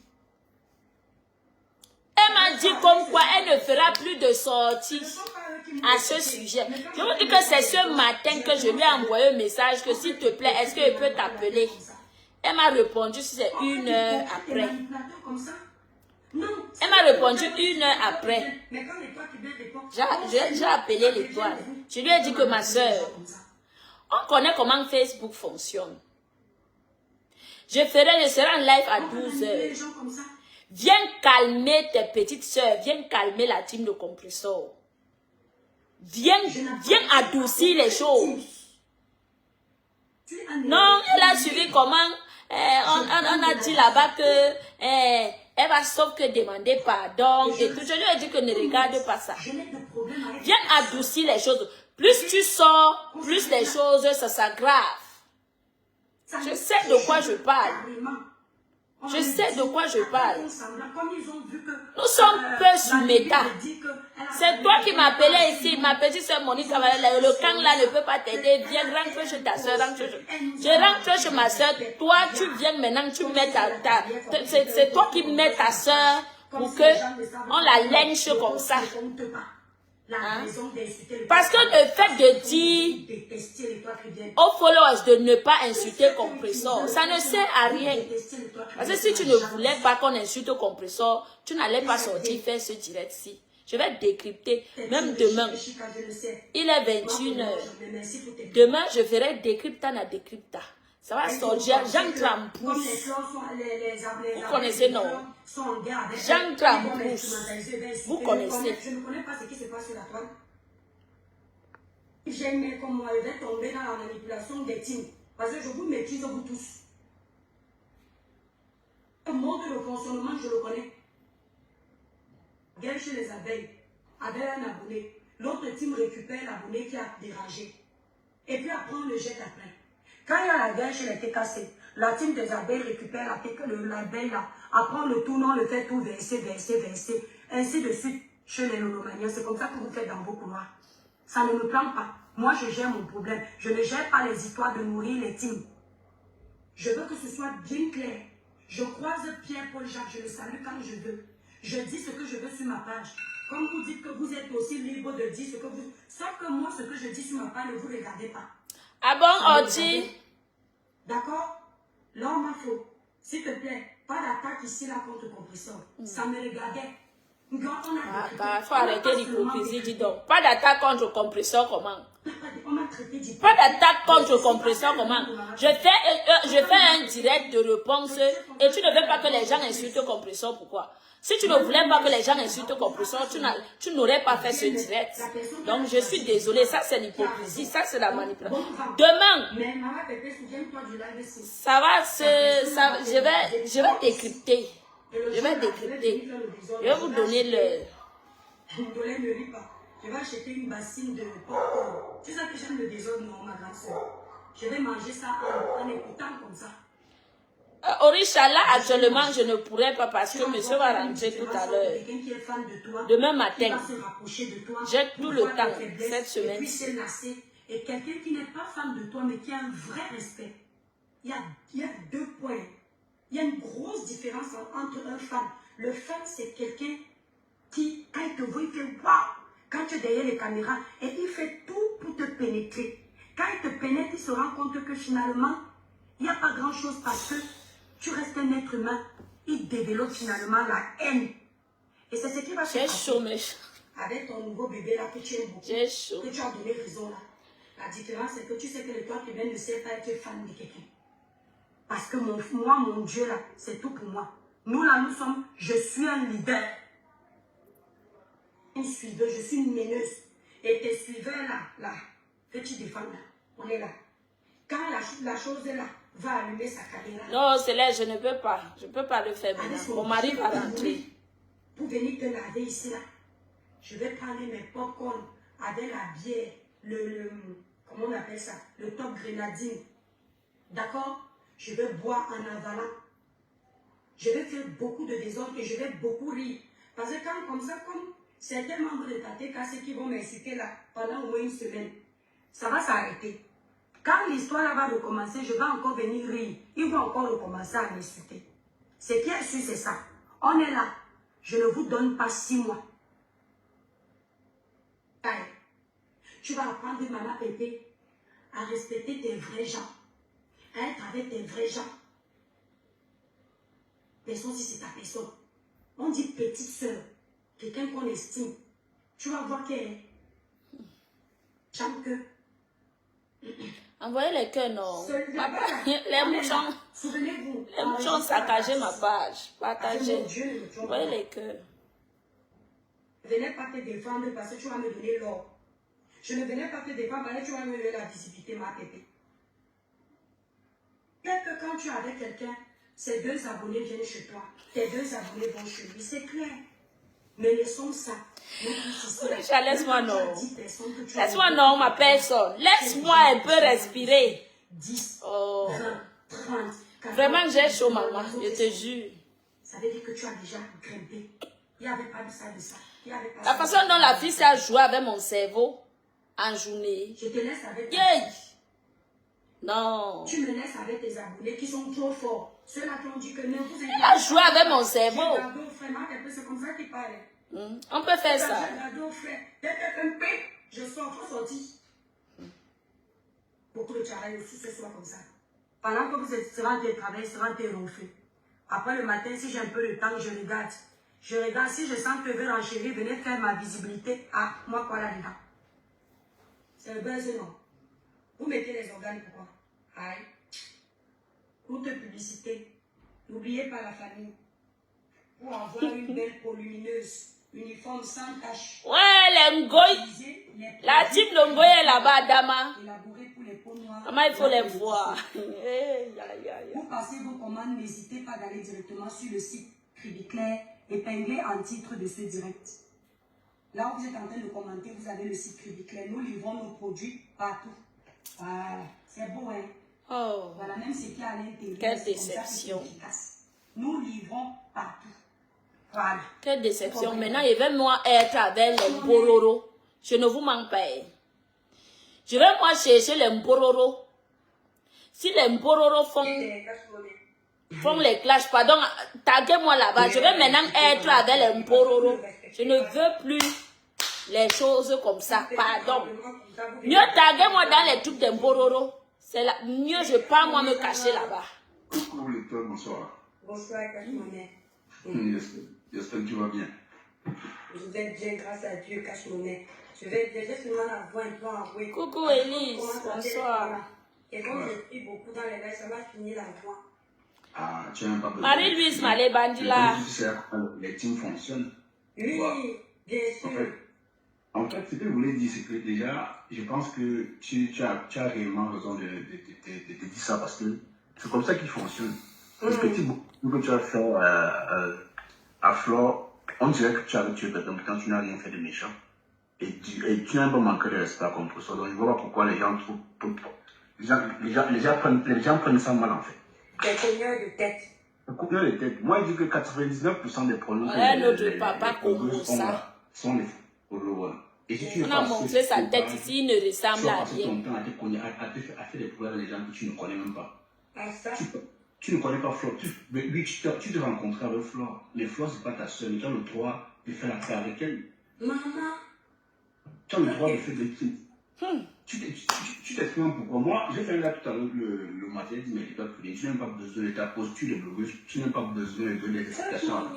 Elle m'a dit comme quoi elle ne fera plus de sortie à ce sujet. Je vous dis que c'est ce matin que je lui ai envoyé un message que s'il te plaît, est-ce qu'elle peut t'appeler? Elle m'a répondu si c'est 1 heure après. Elle m'a répondu 1 heure après. J'ai appelé l'étoile. Je lui ai dit que ma soeur, on connaît comment Facebook fonctionne. Je serai en live à 12 heures. Viens calmer tes petites soeurs. Viens calmer la team de compresseur. Viens adoucir les choses. Non, elle a suivi comment on a dit là-bas que elle va sauf que demander pardon et tout. Je lui ai dit que ne regarde pas ça. Viens adoucir les choses. Plus tu sors, plus les choses ça s'aggrave. Je sais de quoi je parle. Je sais de quoi je parle. Nous sommes peu sur méta. C'est toi qui m'appelais ici, ma petite soeur Monique. Le camp là ne peut pas t'aider. Viens, rentre chez ta soeur. Je rentre chez ma soeur. Toi, tu viens maintenant, tu mets c'est toi qui mets ta soeur pour que on la lynche comme ça. Hein? Parce que le fait de dire aux followers de ne pas insulter compresseur, ça ne sert à rien. Parce que si tu ne voulais pas qu'on insulte compresseur, tu n'allais pas sortir faire ce direct-ci. Je vais décrypter, même demain. Il est 21h. Demain, je ferai décrypta na décrypta. Ça va sortir. Jean Trampousse. Vous connaissez, non? Jean Trampousse. Vous connaissez. Je ne connais pas ce qui se passe sur la toile. J'aime comme moi, je vais tomber dans la manipulation des teams. Parce que je vous maîtrise, vous tous. Le mode de fonctionnement, je le connais. Guerre chez les abeilles. Avec un abonné. L'autre team récupère l'abonné qui a dérangé. Et puis après, on le jette après. Quand il y a la guerre chez les TKC, la team des abeilles récupère l'abeille là, apprend le tournant, le fait tout verser, ainsi de suite chez les monomaniens. C'est comme ça que vous faites dans vos couloirs. Ça ne me plante pas. Moi, je gère mon problème. Je ne gère pas les histoires de nourrir les teams. Je veux que ce soit bien clair. Je croise Pierre, Paul, Jacques, je le salue quand je veux. Je dis ce que je veux sur ma page. Comme vous dites que vous êtes aussi libre de dire ce que vous... Sauf que moi, ce que je dis sur ma page, ne vous regardez pas. Ah bon, Oti? D'accord? L'homme m'a faux. S'il te plaît, pas d'attaque ici là contre compresseur. Ça me regardait. Il faut arrêter l'hypocrisie, dis donc. Pas d'attaque contre compresseur, comment? On m'a traité d'hypocrite. Pas d'attaque contre compresseur, comment? Je fais un direct de réponse et tu ne veux pas que les gens insultent compresseur, pourquoi? Si tu ne voulais pas que les gens insultent compresseur, tu n'aurais pas fait ce direct. Donc je suis désolée, ça c'est l'hypocrisie, ça c'est la manipulation. Demain, ça va je vais décrypter. Je vais décrypter. Je vais vous donner le... Je vais acheter une bassine de popcorn. Tu sais que j'aime le désordre, non, ma grande soeur. Je vais manger ça en écoutant comme ça. Orisha, là, actuellement, je ne pourrais pas parce que monsieur va rentrer tout à l'heure. Demain matin, j'ai tout le temps, cette semaine. Et quelqu'un qui n'est pas fan de toi, mais qui a un vrai respect. Il y a 2 points. Il y a une grosse différence entre un fan. Le fan, c'est quelqu'un qui, quand il te voit, il fait waouh. Quand tu es derrière les caméras, et il fait tout pour te pénétrer. Quand il te pénètre, il se rend compte que finalement, il n'y a pas grand-chose parce que tu restes un être humain. Il développe finalement la haine. Et c'est ce qui va se passer avec ton nouveau bébé là que tu aimes beaucoup, que tu as donné raison là. La différence, c'est que tu sais que le toi qui viens ne sait pas être fan de quelqu'un. Parce que moi, mon Dieu là, c'est tout pour moi. Nous là, nous sommes, je suis un leader. Une suiveuse, je suis une meneuse. Et tes suiveurs là, que tu défends là, on est là. Quand la chose là va allumer sa caméra. Non, c'est là, je ne peux pas. Je ne peux pas le faire maintenant. Mon mari va rentrer. Pour venir te laver ici là, je vais prendre mes popcorn avec la bière, comment on appelle ça, le top grenadine. D'accord? Je vais boire en avalant. Je vais faire beaucoup de désordre et je vais beaucoup rire. Parce que quand comme ça, comme certains membres de ta TKC qui vont m'insulter là pendant au moins une semaine, ça va s'arrêter. Quand l'histoire là va recommencer, je vais encore venir rire. Ils vont encore recommencer à m'insulter. Ce qui est sûr, c'est ça. On est là. Je ne vous donne pas 6 mois. Allez. Tu vas apprendre, maman Pépé, à respecter tes vrais gens. À être avec tes vrais gens. Personne si c'est ta personne. On dit petite soeur. Quelqu'un qu'on estime. Tu vas voir qu'elle est. J'aime que. Envoyez les cœurs, non. Les mouchons. Souvenez-vous. Les mouchons ont saccagé ma page. Partagez. Envoyez les cœurs. Je ne venais pas te défendre parce que tu vas me donner l'or. Je ne venais pas te défendre parce que tu vas me donner la visibilité, ma pépé. Peut-être que quand tu es avec quelqu'un, ces 2 abonnés viennent chez toi. Tes 2 abonnés vont chez lui. C'est clair. Mais laissons ça. Laisse-moi non. Laisse-moi non, ma personne. Laisse-moi un peu respirer. 10, oh. 20, 30, 40. Vraiment, j'ai chaud, maman. Je te jure. Ça veut dire que tu as déjà grimpé. Il n'y avait pas de ça, de ça. La façon dont la fille s'est jouée avec mon cerveau en journée. Je te laisse avec. Yeah. Non. Tu me laisses avec tes abonnés qui sont trop forts. Ceux-là qui ont dit que non, vous Elle a joué avec mon cerveau. C'est comme ça qu'il parle. On peut faire ça. Je sors, faut sortir. Beaucoup de travail aussi, ce soit comme ça. Pendant que vous serez en télétravail, serez en téléronflé. Après le matin, si j'ai un peu de temps, je regarde. Je regarde, si je sens que je vais renchérir, venez faire ma visibilité. Ah, moi quoi là-dedans? C'est le buzz, non? Vous mettez les organes pourquoi? Aïe. Courte publicité. N'oubliez pas la famille. Pour avoir une belle peau lumineuse, uniforme sans tache. Ouais, les Ngoy. La team de Ngoy est là-bas, Dama. Élaboré pour les peaux noires. Comment il faut les voir? Pour passer vos commandes, n'hésitez pas d'aller directement sur le site Cribiclair, épinglé en titre de ce direct. Là où vous êtes en train de commenter, vous avez le site Cribiclair. Nous livrons nos produits partout. Voilà, c'est beau, hein? Oh. Voilà, même ce qui est à l'intérieur. Quelle déception. Nous livrons partout. Voilà. Quelle déception. Maintenant, je vais moi être avec les Mbororo. Je ne vous manque pas. Je vais moi chercher les Mbororo. Si les Mbororo font les clashs, pardon, taguez-moi là-bas. Je vais maintenant être avec les Mbororo. Je ne veux plus les choses comme ça. Pardon. Mieux taguez-moi dans les trucs de Mbororo. C'est là. Mieux je pars moi me cacher là-bas. Coucou les toi, bonsoir. Bonsoir, Cache-Monnaie. J'espère que tu vas bien. Je vais bien, grâce à Dieu, Cache-Monnaie. Je vais bien, j'ai seulement la voix un peu enrouée. Coucou Elise, bonsoir. Et comme je prie beaucoup dans les rêves, ça va finir la voix. Ah, tu n'as pas besoin. Marie-Louise Malé Bandila. Tu sais comment les teams fonctionnent. Oui, bien sûr. En fait, ce que je voulais dire, c'est que déjà, je pense que tu as réellement raison de dire ça parce que c'est comme ça qu'il fonctionne. Le petit bout que tu as fait à Flore, on dirait que tu as tué quelqu'un quand tu n'as rien fait de méchant. Et tu n'as pas manqué de respect à Composo. Donc je ne vois pas pourquoi les gens prennent ça mal en fait. Des cogneurs de tête. Un cogneur de tête. Moi, je dis que 99% des problèmes notre papa Composa sont les followers. Et si tu on a montré sa tête ici, il ne ressemble à rien. Tu as passé ton temps à faire des problèmes avec les gens que tu ne connais même pas. Ah, ça? Tu ne connais pas Flore. Oui, tu te rencontres avec Flore. Mais Flore, ce n'est pas ta soeur. Mais tu as le droit de faire la paix avec elle. Maman. Tu as le droit de faire des trucs. Tu t'exprimes pourquoi. Moi, j'ai fait là tout à l'heure le matin, j'ai dit, mais tu n'as pas besoin de ta posture de blogueuse. Tu n'as pas besoin de des explications.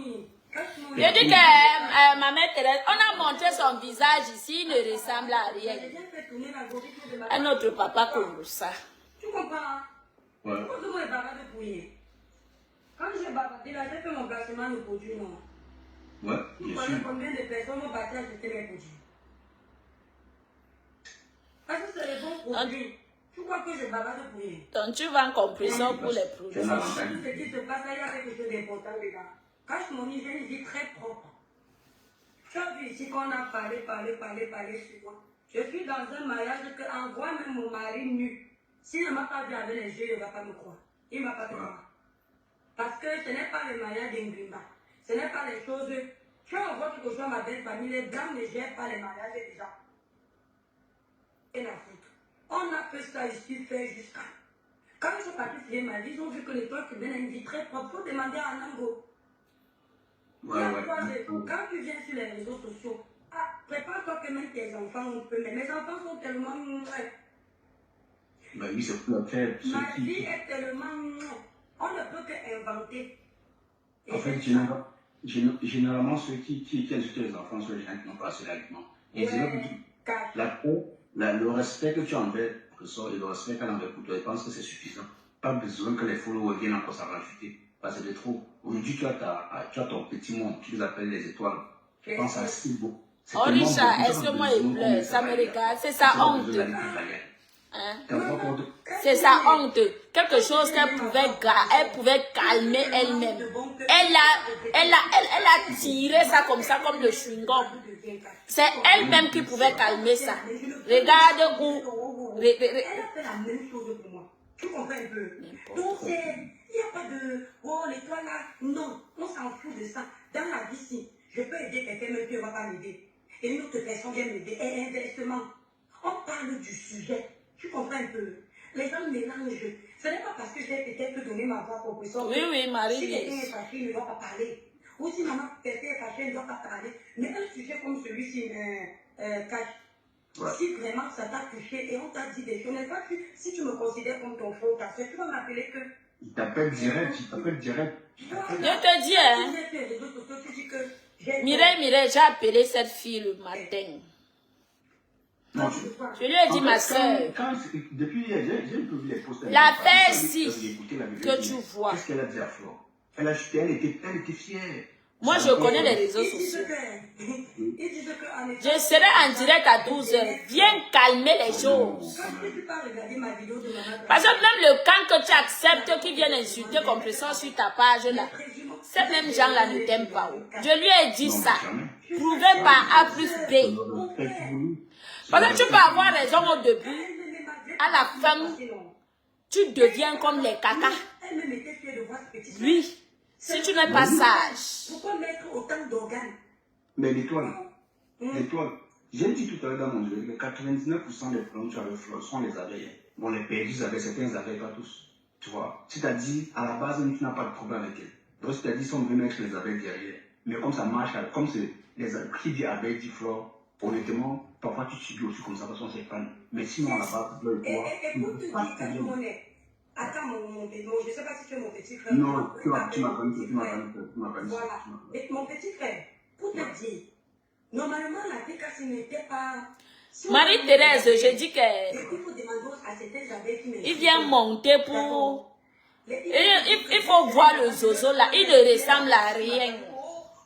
Je dis que ma mère Thérèse, on a montré son visage ici, il ne ressemble à rien. Un autre papa comme ça. Tu comprends? Ouais. Quand je j'ai bavardé là, j'ai fait mon placement de produit, non? Ouais, Vous bien connaissez sûr. combien de personnes m'ont battu à jeter mes produits? produits. Tu crois que je bavarde pour rien? Donc tu vends compression pour les produits. C'est un avantage. Ce qui se passe là, il y a quelque chose d'important dedans. Cache mon vie, j'ai une vie très propre. Tu as vu ici qu'on a parlé sur moi. Je suis dans un mariage que envoie même mon mari nu. S'il ne m'a pas vu avec les yeux, il ne va pas me croire. Il ne m'a pas fait croire. Parce que ce n'est pas le mariage d'Ingrimba. Ce n'est pas les choses. Tu envoies quelque chose à ma belle famille. Les blancs ne gèrent pas les mariages des gens. Et la foutre. On a fait ça ici, fait jusqu'à. Quand ils sont partis faire ma vie, ils ont vu que l'étoile cubaine a une vie très propre. Il faut demander à Nango. Quand tu viens sur les réseaux sociaux, prépare-toi que même tes enfants, on peut. Mais mes enfants sont tellement. Bah oui, c'est pour la faire. Ma vie est tellement. On ne peut qu'inventer. En fait, généralement, ceux qui insultent les enfants sont les gens qui n'ont pas assez d'arguments. Et c'est là que le respect que tu as envers et le respect qu'elle a envers pour toi, je pense que c'est suffisant. Pas besoin que les followers viennent encore s'en rajouter. Parce que c'est trop. Aujourd'hui, tu as ton petit monde, tu les appelles les étoiles. Je pense à si beau. Oh Richard, est-ce que moi il pleure? Ça me regarde. C'est sa honte. Hein? C'est sa honte. Quelque chose qu'elle pouvait calmer elle-même. Elle a tiré ça comme ça, comme le chewing-gum. C'est elle-même qui pouvait calmer ça. Regarde où. Elle a fait la même chose pour moi. Tu comprends un peu? Donc, il n'y a pas de. Oh, l'étoile là. Non, on s'en fout de ça. Dans la vie, si je peux aider quelqu'un, mais tu ne vas pas m'aider. Et une autre personne vient m'aider. Et inversement, on parle du sujet. Tu comprends un peu? Les gens mélangent. Ce n'est pas parce que j'ai peut-être donné ma voix pour personne. Oui, Marie. Si quelqu'un est fâché, il ne doit pas parler. Ou si maman quelqu'un est fâché, il ne doit pas parler. Mais un sujet comme celui-ci, cache. Ouais. Si vraiment ça t'a touché et on t'a dit des choses, n'est pas que si tu me considères comme ton frère ou ta soeur, tu vas m'appeler que. Il t'appelle direct, Je te dis, hein. Mireille, j'ai appelé cette fille le matin. Non, je lui ai dit, ma soeur, depuis hier, j'ai un peu vu les posts. L'affaire si que tu vois. Qu'est-ce qu'elle a dit à Flore? Elle était fière. Moi, je connais les réseaux sociaux. Je serai en direct à 12h. Viens calmer les choses. Parce que même le camp que tu acceptes qui vient insulter compression sur ta page là, ces mêmes gens-là ne t'aiment pas. Je lui ai dit ça. Prouvé par A plus B. Parce que tu peux avoir raison au début. À la fin, tu deviens comme les cacas. Oui. Si tu n'es pas sage. Pourquoi mettre autant d'organes? Mais l'étoile, j'ai dit tout à l'heure dans mon jeu, 99% des problèmes que tu as avec Flore sont les abeilles. Bon, les perdus avec certains abeilles, pas tous. Tu vois, si tu as dit, à la base, tu n'as pas de problème avec elles. Donc, si tu as dit, sont venus mettre les abeilles derrière. Mais comme ça marche, comme c'est les abeilles, qui dit abeilles, dit Flore, honnêtement, parfois tu subis aussi comme ça parce qu'on s'est fan. Mais sinon, à la base, tu dois écoute, pas de problème. Attends, je ne sais pas si tu es mon petit frère. Non, tu m'as connu. Voilà. Et mon petit frère, pour te dire, normalement, la TKC n'était pas. Marie-Thérèse, je dis que. Il faut demander à certains abeilles qui il vient monter pour. Il faut voir le zozo là, il ne ressemble à rien.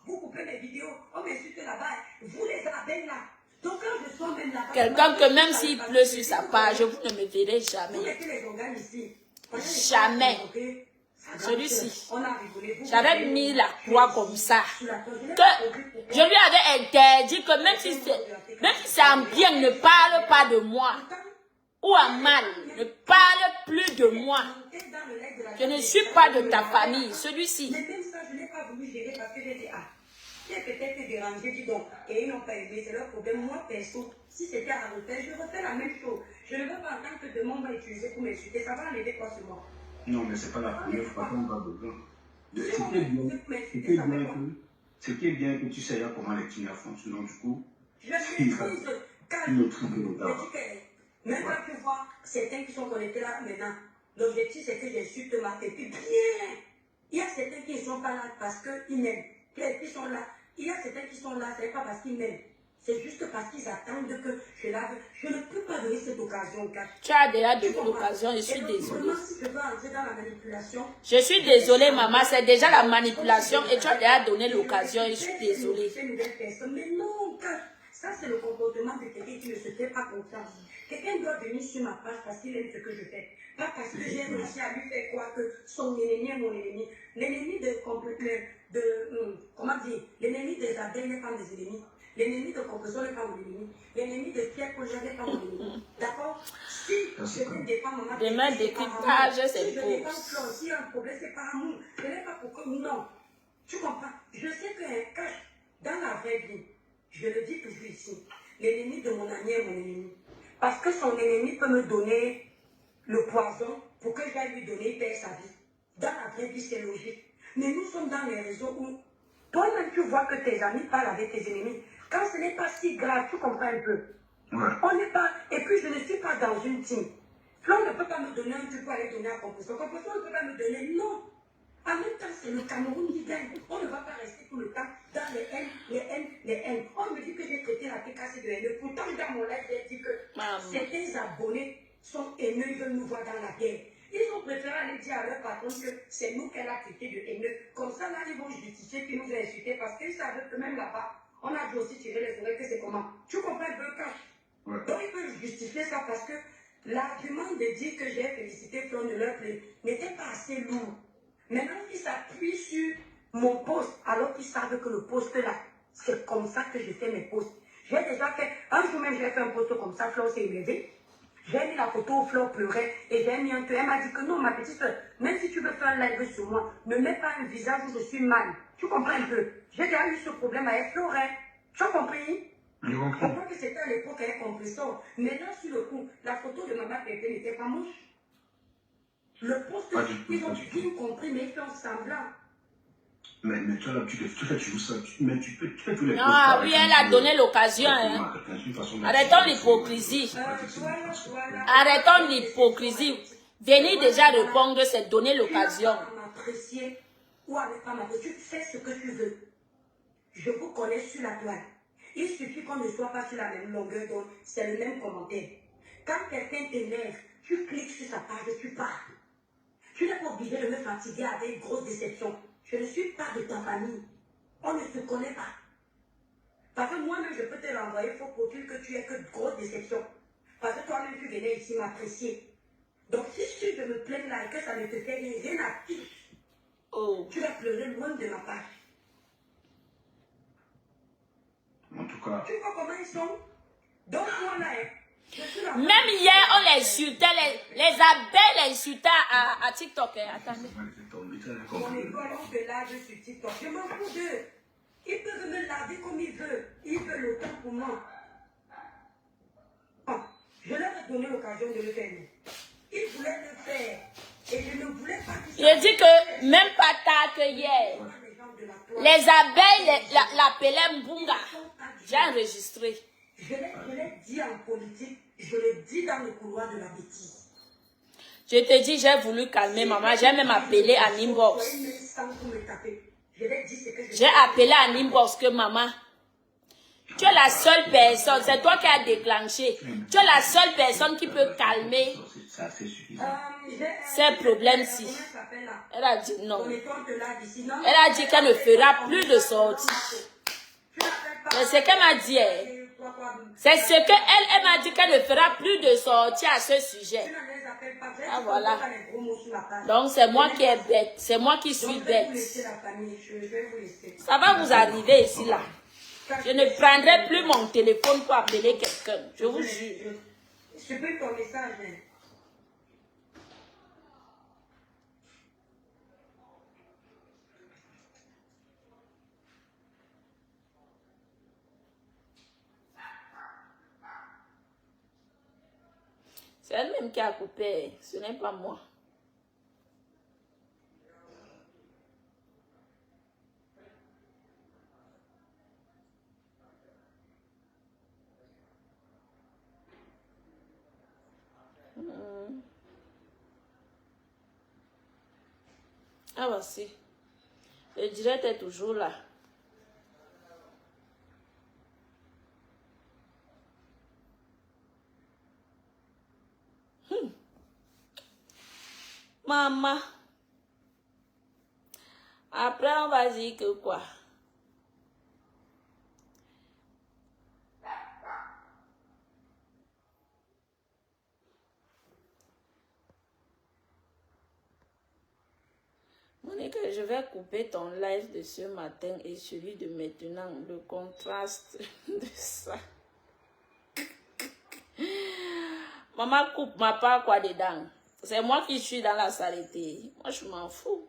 Vous coupez les vidéos, on m'insulte là-bas, vous les abeilles là. Donc quand je sois même là-bas. Quelqu'un que même s'il pleut sur sa page, vous ne me verrez jamais. Vous mettez les organes ici. Jamais. Celui-ci. J'avais mis la croix comme ça. Que je lui avais interdit que même si c'est en bien, ne parle pas de moi. Ou en mal, ne parle plus de moi. Je ne suis pas de ta famille. Celui-ci. Mais même ça, je n'ai pas voulu gérer parce que j'ai dit, j'ai peut-être dérangé, dis donc, et ils n'ont pas aimé, c'est leur problème. Moi, perso, si c'était à refaire, je refais la même chose. Je ne veux pas entendre que demain on va utiliser pour m'insulter. Ça va enlever quoi sur moi? Non, mais c'est pas la première fois qu'on va besoin. Ce qui est bien que tu sais là comment les tunnels fonctionnent. Du coup, je maîtrise même quand tu vois certains qui sont connectés là maintenant, l'objectif c'est que j'insulte ma et puis bien. Il y a certains qui ne sont pas là parce qu'ils m'aiment. Qui sont là. Il y a certains qui sont là, ce n'est pas parce qu'ils m'aiment. C'est juste parce qu'ils attendent que je lave. Je ne peux pas donner cette occasion. Tu as déjà donné l'occasion, je suis désolée. Si je veux entrer dans la manipulation. Je suis désolée, maman, c'est déjà la manipulation et tu as déjà donné l'occasion, je suis désolée. Mais non, ça c'est le comportement de quelqu'un vérité qui ne se fait pas confiance. Quelqu'un doit venir sur ma page parce qu'il aime ce que je fais. Pas parce que j'ai réussi à lui faire croire que son ennemi est mon ennemi. L'ennemi comment dire, l'ennemi des abeilles n'est pas mes ennemis. L'ennemi de compression n'est pas mon ennemi. L'ennemi de Pierre Projet n'est pas mon ennemi. D'accord? Si je défends maman, Demain, décryptage, c'est si je défends faux. Flore, s'il y a un problème, c'est par amour. Ce n'est pas pour que non. Tu comprends? Je sais qu'un cache dans la vraie vie, je le dis toujours ici, l'ennemi de mon ami est mon ennemi. Parce que son ennemi peut me donner le poison pour que j'aille lui donner, il perd sa vie. Dans la vraie vie, c'est logique. Mais nous sommes dans les réseaux où toi-même tu vois que tes amis parlent avec tes ennemis. Quand ce n'est pas si grave, tu comprends un peu. Ouais. On n'est pas. Et puis je ne suis pas dans une team. Flo ne peut pas me donner un truc pour aller donner à Compression. Compression ne peut pas me donner. Non. En même temps, c'est le Cameroun qui gagne. On ne va pas rester tout le temps dans les haines, les haines, les haines. On me dit que j'ai traité la PKC de haineux. Pourtant, dans mon live, j'ai dit que certains abonnés sont haineux, ils veulent nous voir dans la guerre. Ils ont préféré aller dire à leur patron que c'est nous qu'elle a traité de haineux. Comme ça, là, ils vont justifier qu'ils nous ont insultés parce qu'ils savent que même là-bas, on a dû aussi tirer les oreilles que c'est comment. Tu comprends un peu quand? Ouais. Donc, ils peuvent justifier ça parce que l'argument de dire que j'ai félicité Flo de leur plaît n'était pas assez lourd. Maintenant, ils s'appuient sur mon poste, alors qu'ils savent que le poste là, c'est comme ça que je fais mes posts. J'ai déjà fait, un jour même, j'ai fait un post comme ça, Flore s'est élevée. J'ai mis la photo où Flore pleurait et j'ai mis un peu. Elle m'a dit que non, ma petite soeur, même si tu veux faire un live sur moi, ne mets pas un visage où je suis mal. Tu comprends un peu? J'ai déjà eu ce problème avec Flore. Tu as compris? Je Je comprends. comprends que c'était à l'époque avec Compression. Maintenant, sur le coup, la photo de maman Pépé n'était pas moche. Le poste, Pas du tout, ils pas ont du tout. bien compris, mais ils font semblant. Mais tu as l'habitude, tu fais toujours ça. Mais tu fais tous les Ah oui, elle a donné l'occasion. Hein. Arrêtons l'hypocrisie. Arrêtons l'hypocrisie. Venir déjà répondre, c'est donner l'occasion. Tu n'as pas à m'apprécier ou à ne pas m'apprécier. Tu fais ce que tu veux. Je vous connais sur la toile. Il suffit qu'on ne soit pas sur la même longueur d'onde. C'est le même commentaire. Quand quelqu'un t'énerve, tu cliques sur sa page et tu pars. Tu n'es pas obligé de me fatiguer avec une grosse déception. Je ne suis pas de ta famille. On ne se connaît pas. Parce que moi-même, je peux te renvoyer faux profil que tu es que de grosses déceptions. Parce que toi-même, tu venais ici m'apprécier. Donc, si tu veux me plaindre là et que ça ne te fait rien à qui, tu vas pleurer loin de ma page. En tout cas, Tu vois comment ils sont? Donc, moi là, je suis là. Même hier, on les insultait, les abeilles l'insultaient à TikTok. Hein. Attendez. Mon école, on te lave sur TikTok. Je m'en fous d'eux. Ils peuvent me laver comme ils veulent. Ils veulent autant pour moi. Bon, je leur ai donné l'occasion de le faire. Ils voulaient le faire. Et je ne voulais pas qu'ils Je dis que même pas tard que hier, les abeilles l'appelaient Mbunga. J'ai enregistré. Je l'ai dit en politique, je l'ai dit dans le couloir de la bêtise. Je te dis, j'ai voulu calmer maman. J'ai même appelé à Nimbox. J'ai appelé à Nimbox que maman, tu es la seule personne, c'est toi qui as déclenché. Tu es la seule personne qui peut calmer ces problèmes-ci. Elle a dit non. Elle a dit qu'elle ne fera plus de sortie. C'est ce qu'elle m'a dit. C'est ce qu'elle m'a dit qu'elle ne fera plus de sortie à ce sujet. Ah voilà. Donc c'est moi qui est bête. C'est moi qui suis bête. Ça va vous arriver ici là. Je ne prendrai plus mon téléphone pour appeler quelqu'un. Je vous jure. Je supprime ton message. C'est elle-même qui a coupé. Ce n'est pas moi. Ah voici. Le direct est toujours là. Maman. Après, on va dire que quoi? Et que je vais couper ton live de ce matin et celui de maintenant, le contraste de ça. Maman coupe ma part quoi dedans. C'est moi qui suis dans la saleté. Moi, je m'en fous.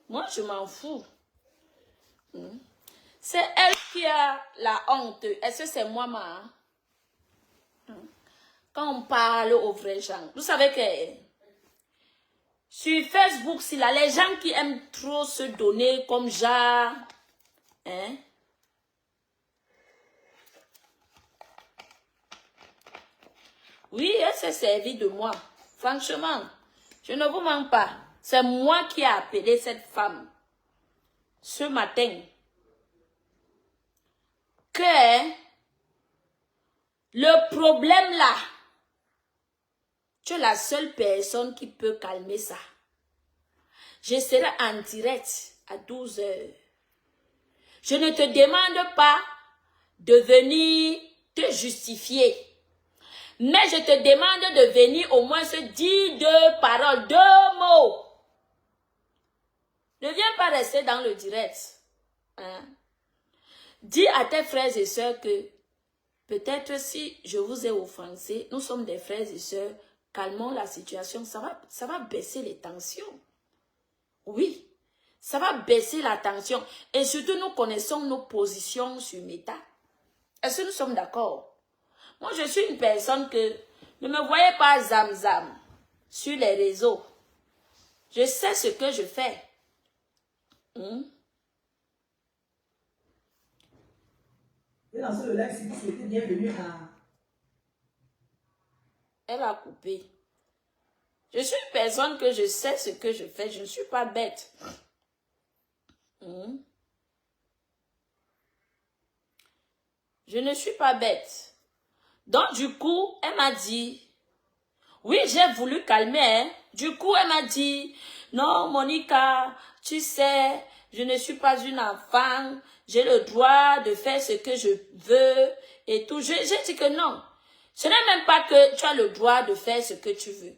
Moi, je m'en fous. C'est elle qui a la honte. Est-ce que c'est moi, ma? Quand on parle aux vrais gens. Vous savez que sur Facebook, s'il y a les gens qui aiment trop se donner comme genre, hein? Oui, elle s'est servie de moi. Franchement, je ne vous mens pas. C'est moi qui ai appelé cette femme ce matin. Que le problème là, tu es la seule personne qui peut calmer ça. Je serai en direct à 12 h. Je ne te demande pas de venir te justifier. Mais je te demande de venir au moins se dire 2 paroles, 2 mots. Ne viens pas rester dans le direct. Hein? Dis à tes frères et sœurs que peut-être si je vous ai offensé, nous sommes des frères et sœurs, calmons la situation, ça va baisser les tensions. Oui, ça va baisser la tension. Et surtout, nous connaissons nos positions sur Meta. Est-ce que nous sommes d'accord? Moi, je suis une personne que ne me voyez pas zam sur les réseaux. Je sais ce que je fais. Et dans ce live, si vous souhaitez bienvenue à... Elle a coupé. Je suis une personne que je sais ce que je fais. Je ne suis pas bête. Je ne suis pas bête. Donc, du coup, elle m'a dit... Oui, j'ai voulu calmer. Hein. Du coup, elle m'a dit... Non, Monica, tu sais, je ne suis pas une enfant. J'ai le droit de faire ce que je veux et tout. J'ai dit que non. Ce n'est même pas que tu as le droit de faire ce que tu veux.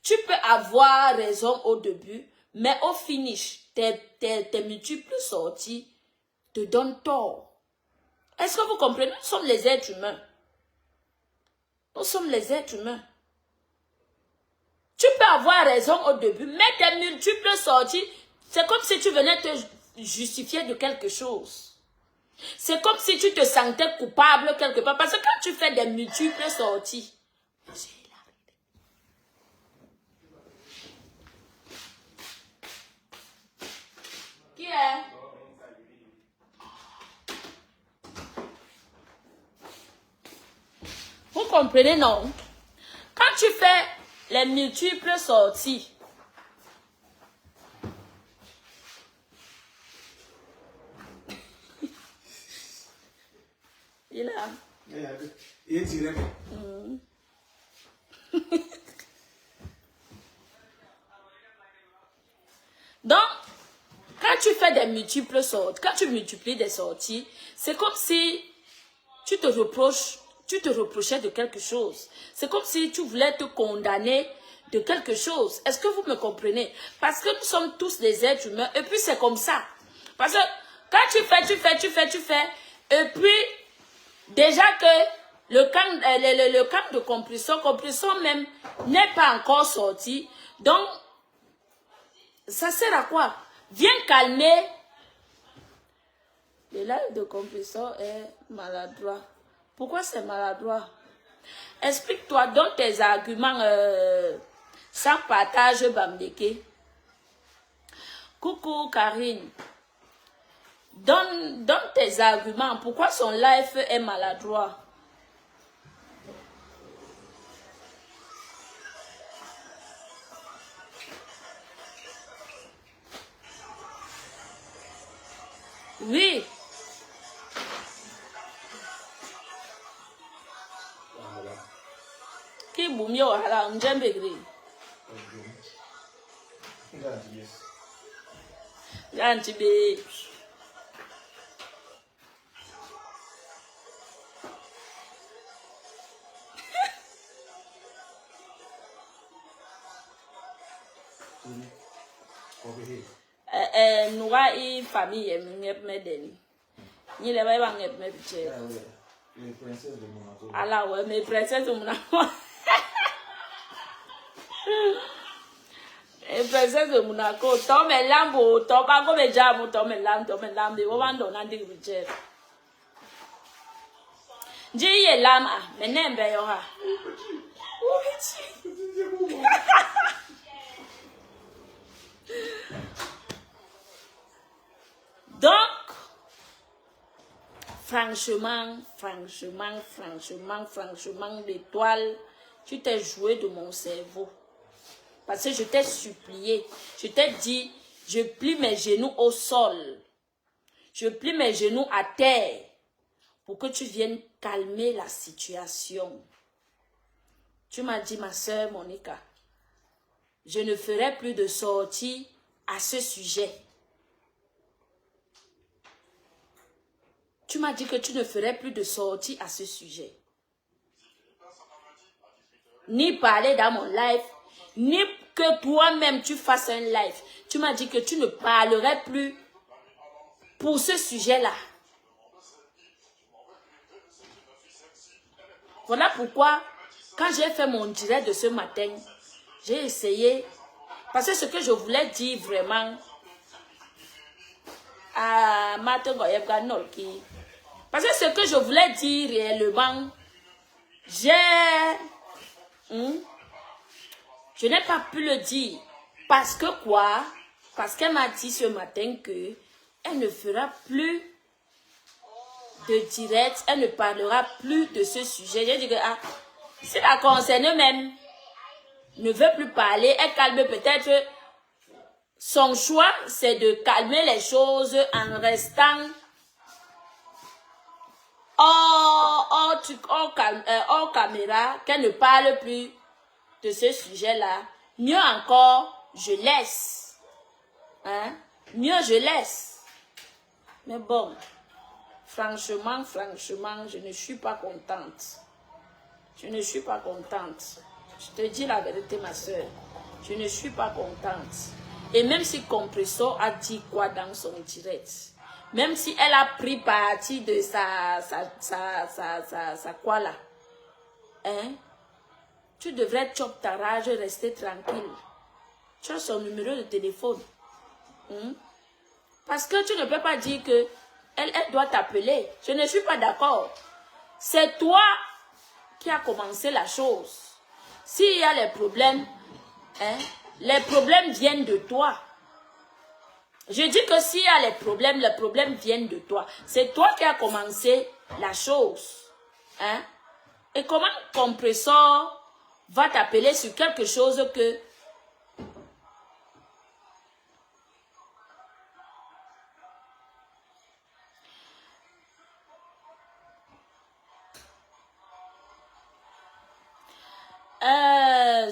Tu peux avoir raison au début, mais au finish, tes multiples sorties te donnent tort. Est-ce que vous comprenez? Nous sommes les êtres humains. Nous sommes les êtres humains. Tu peux avoir raison au début, mais tes multiples sorties, c'est comme si tu venais te justifier de quelque chose. C'est comme si tu te sentais coupable quelque part. Parce que quand tu fais des multiples sorties, qui est? Vous comprenez, non? Quand tu fais les multiples sorties, il a... Il est tiré. Donc, quand tu fais des multiples sorties, quand tu multiplies des sorties, c'est comme si tu te reprochais de quelque chose. C'est comme si tu voulais te condamner de quelque chose. Est-ce que vous me comprenez? Parce que nous sommes tous des êtres humains et puis c'est comme ça. Parce que quand tu fais, et puis déjà que le camp de compression même n'est pas encore sorti. Donc, ça sert à quoi? Viens calmer. Le live de compression est maladroit. Pourquoi c'est maladroit? Explique-toi, donne tes arguments sans partage, Bambeke. Coucou Karine. Donne tes arguments. Pourquoi son live est maladroit? Oui. Qui boumio ala njembegri. Yantibé. Nous avons une famille, ni les va ngep me biche. Les princesses de Monaco. Alors ouais, mes princesses de Monaco. Les princesses de Monaco, tom et lambo, tom pas comme jam, tom et lambe, on va donner des biche. J'ai l'âme, mais n'aime pas yora. Donc, franchement, l'étoile, tu t'es joué de mon cerveau. Parce que je t'ai supplié, je t'ai dit, je plie mes genoux au sol. Je plie mes genoux à terre pour que tu viennes calmer la situation. Tu m'as dit, ma soeur Monica, je ne ferai plus de sortie à ce sujet. Tu m'as dit que tu ne ferais plus de sortie à ce sujet. Ni parler dans mon live, ni que toi-même tu fasses un live. Tu m'as dit que tu ne parlerais plus pour ce sujet-là. Voilà pourquoi, quand j'ai fait mon direct de ce matin, j'ai essayé, parce que ce que je voulais dire vraiment à Martin Goyebga Nolki, parce que ce que je voulais dire réellement, je n'ai pas pu le dire. Parce que quoi? Parce qu'elle m'a dit ce matin que elle ne fera plus de direct, elle ne parlera plus de ce sujet. J'ai dit que si la concernée même ne veut plus parler, elle calme peut-être. Son choix, c'est de calmer les choses en restant hors caméra, qu'elle ne parle plus de ce sujet-là. Mieux encore, je laisse. Hein? Mieux, je laisse. Mais bon, franchement, je ne suis pas contente. Je ne suis pas contente. Je te dis la vérité, ma soeur. Je ne suis pas contente. Et même si Compresso a dit quoi dans son direct, même si elle a pris parti de sa quoi là, hein, tu devrais chop ta rage, rester tranquille. Tu as son numéro de téléphone. Parce que tu ne peux pas dire que elle doit t'appeler. Je ne suis pas d'accord. C'est toi qui as commencé la chose. S'il y a les problèmes, hein, les problèmes viennent de toi. Je dis que s'il y a les problèmes viennent de toi. C'est toi qui as commencé la chose. Hein? Et comment Compressor va t'appeler sur quelque chose que...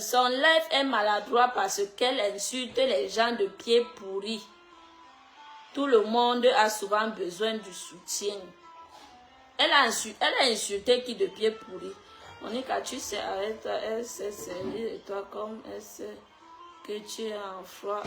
son live est maladroit parce qu'elle insulte les gens de pieds pourris. Tout le monde a souvent besoin du soutien. Elle a insulté qui de pieds pourris. Monica, tu sais, arrête, elle s'est servie de toi comme elle sait que tu es en froid.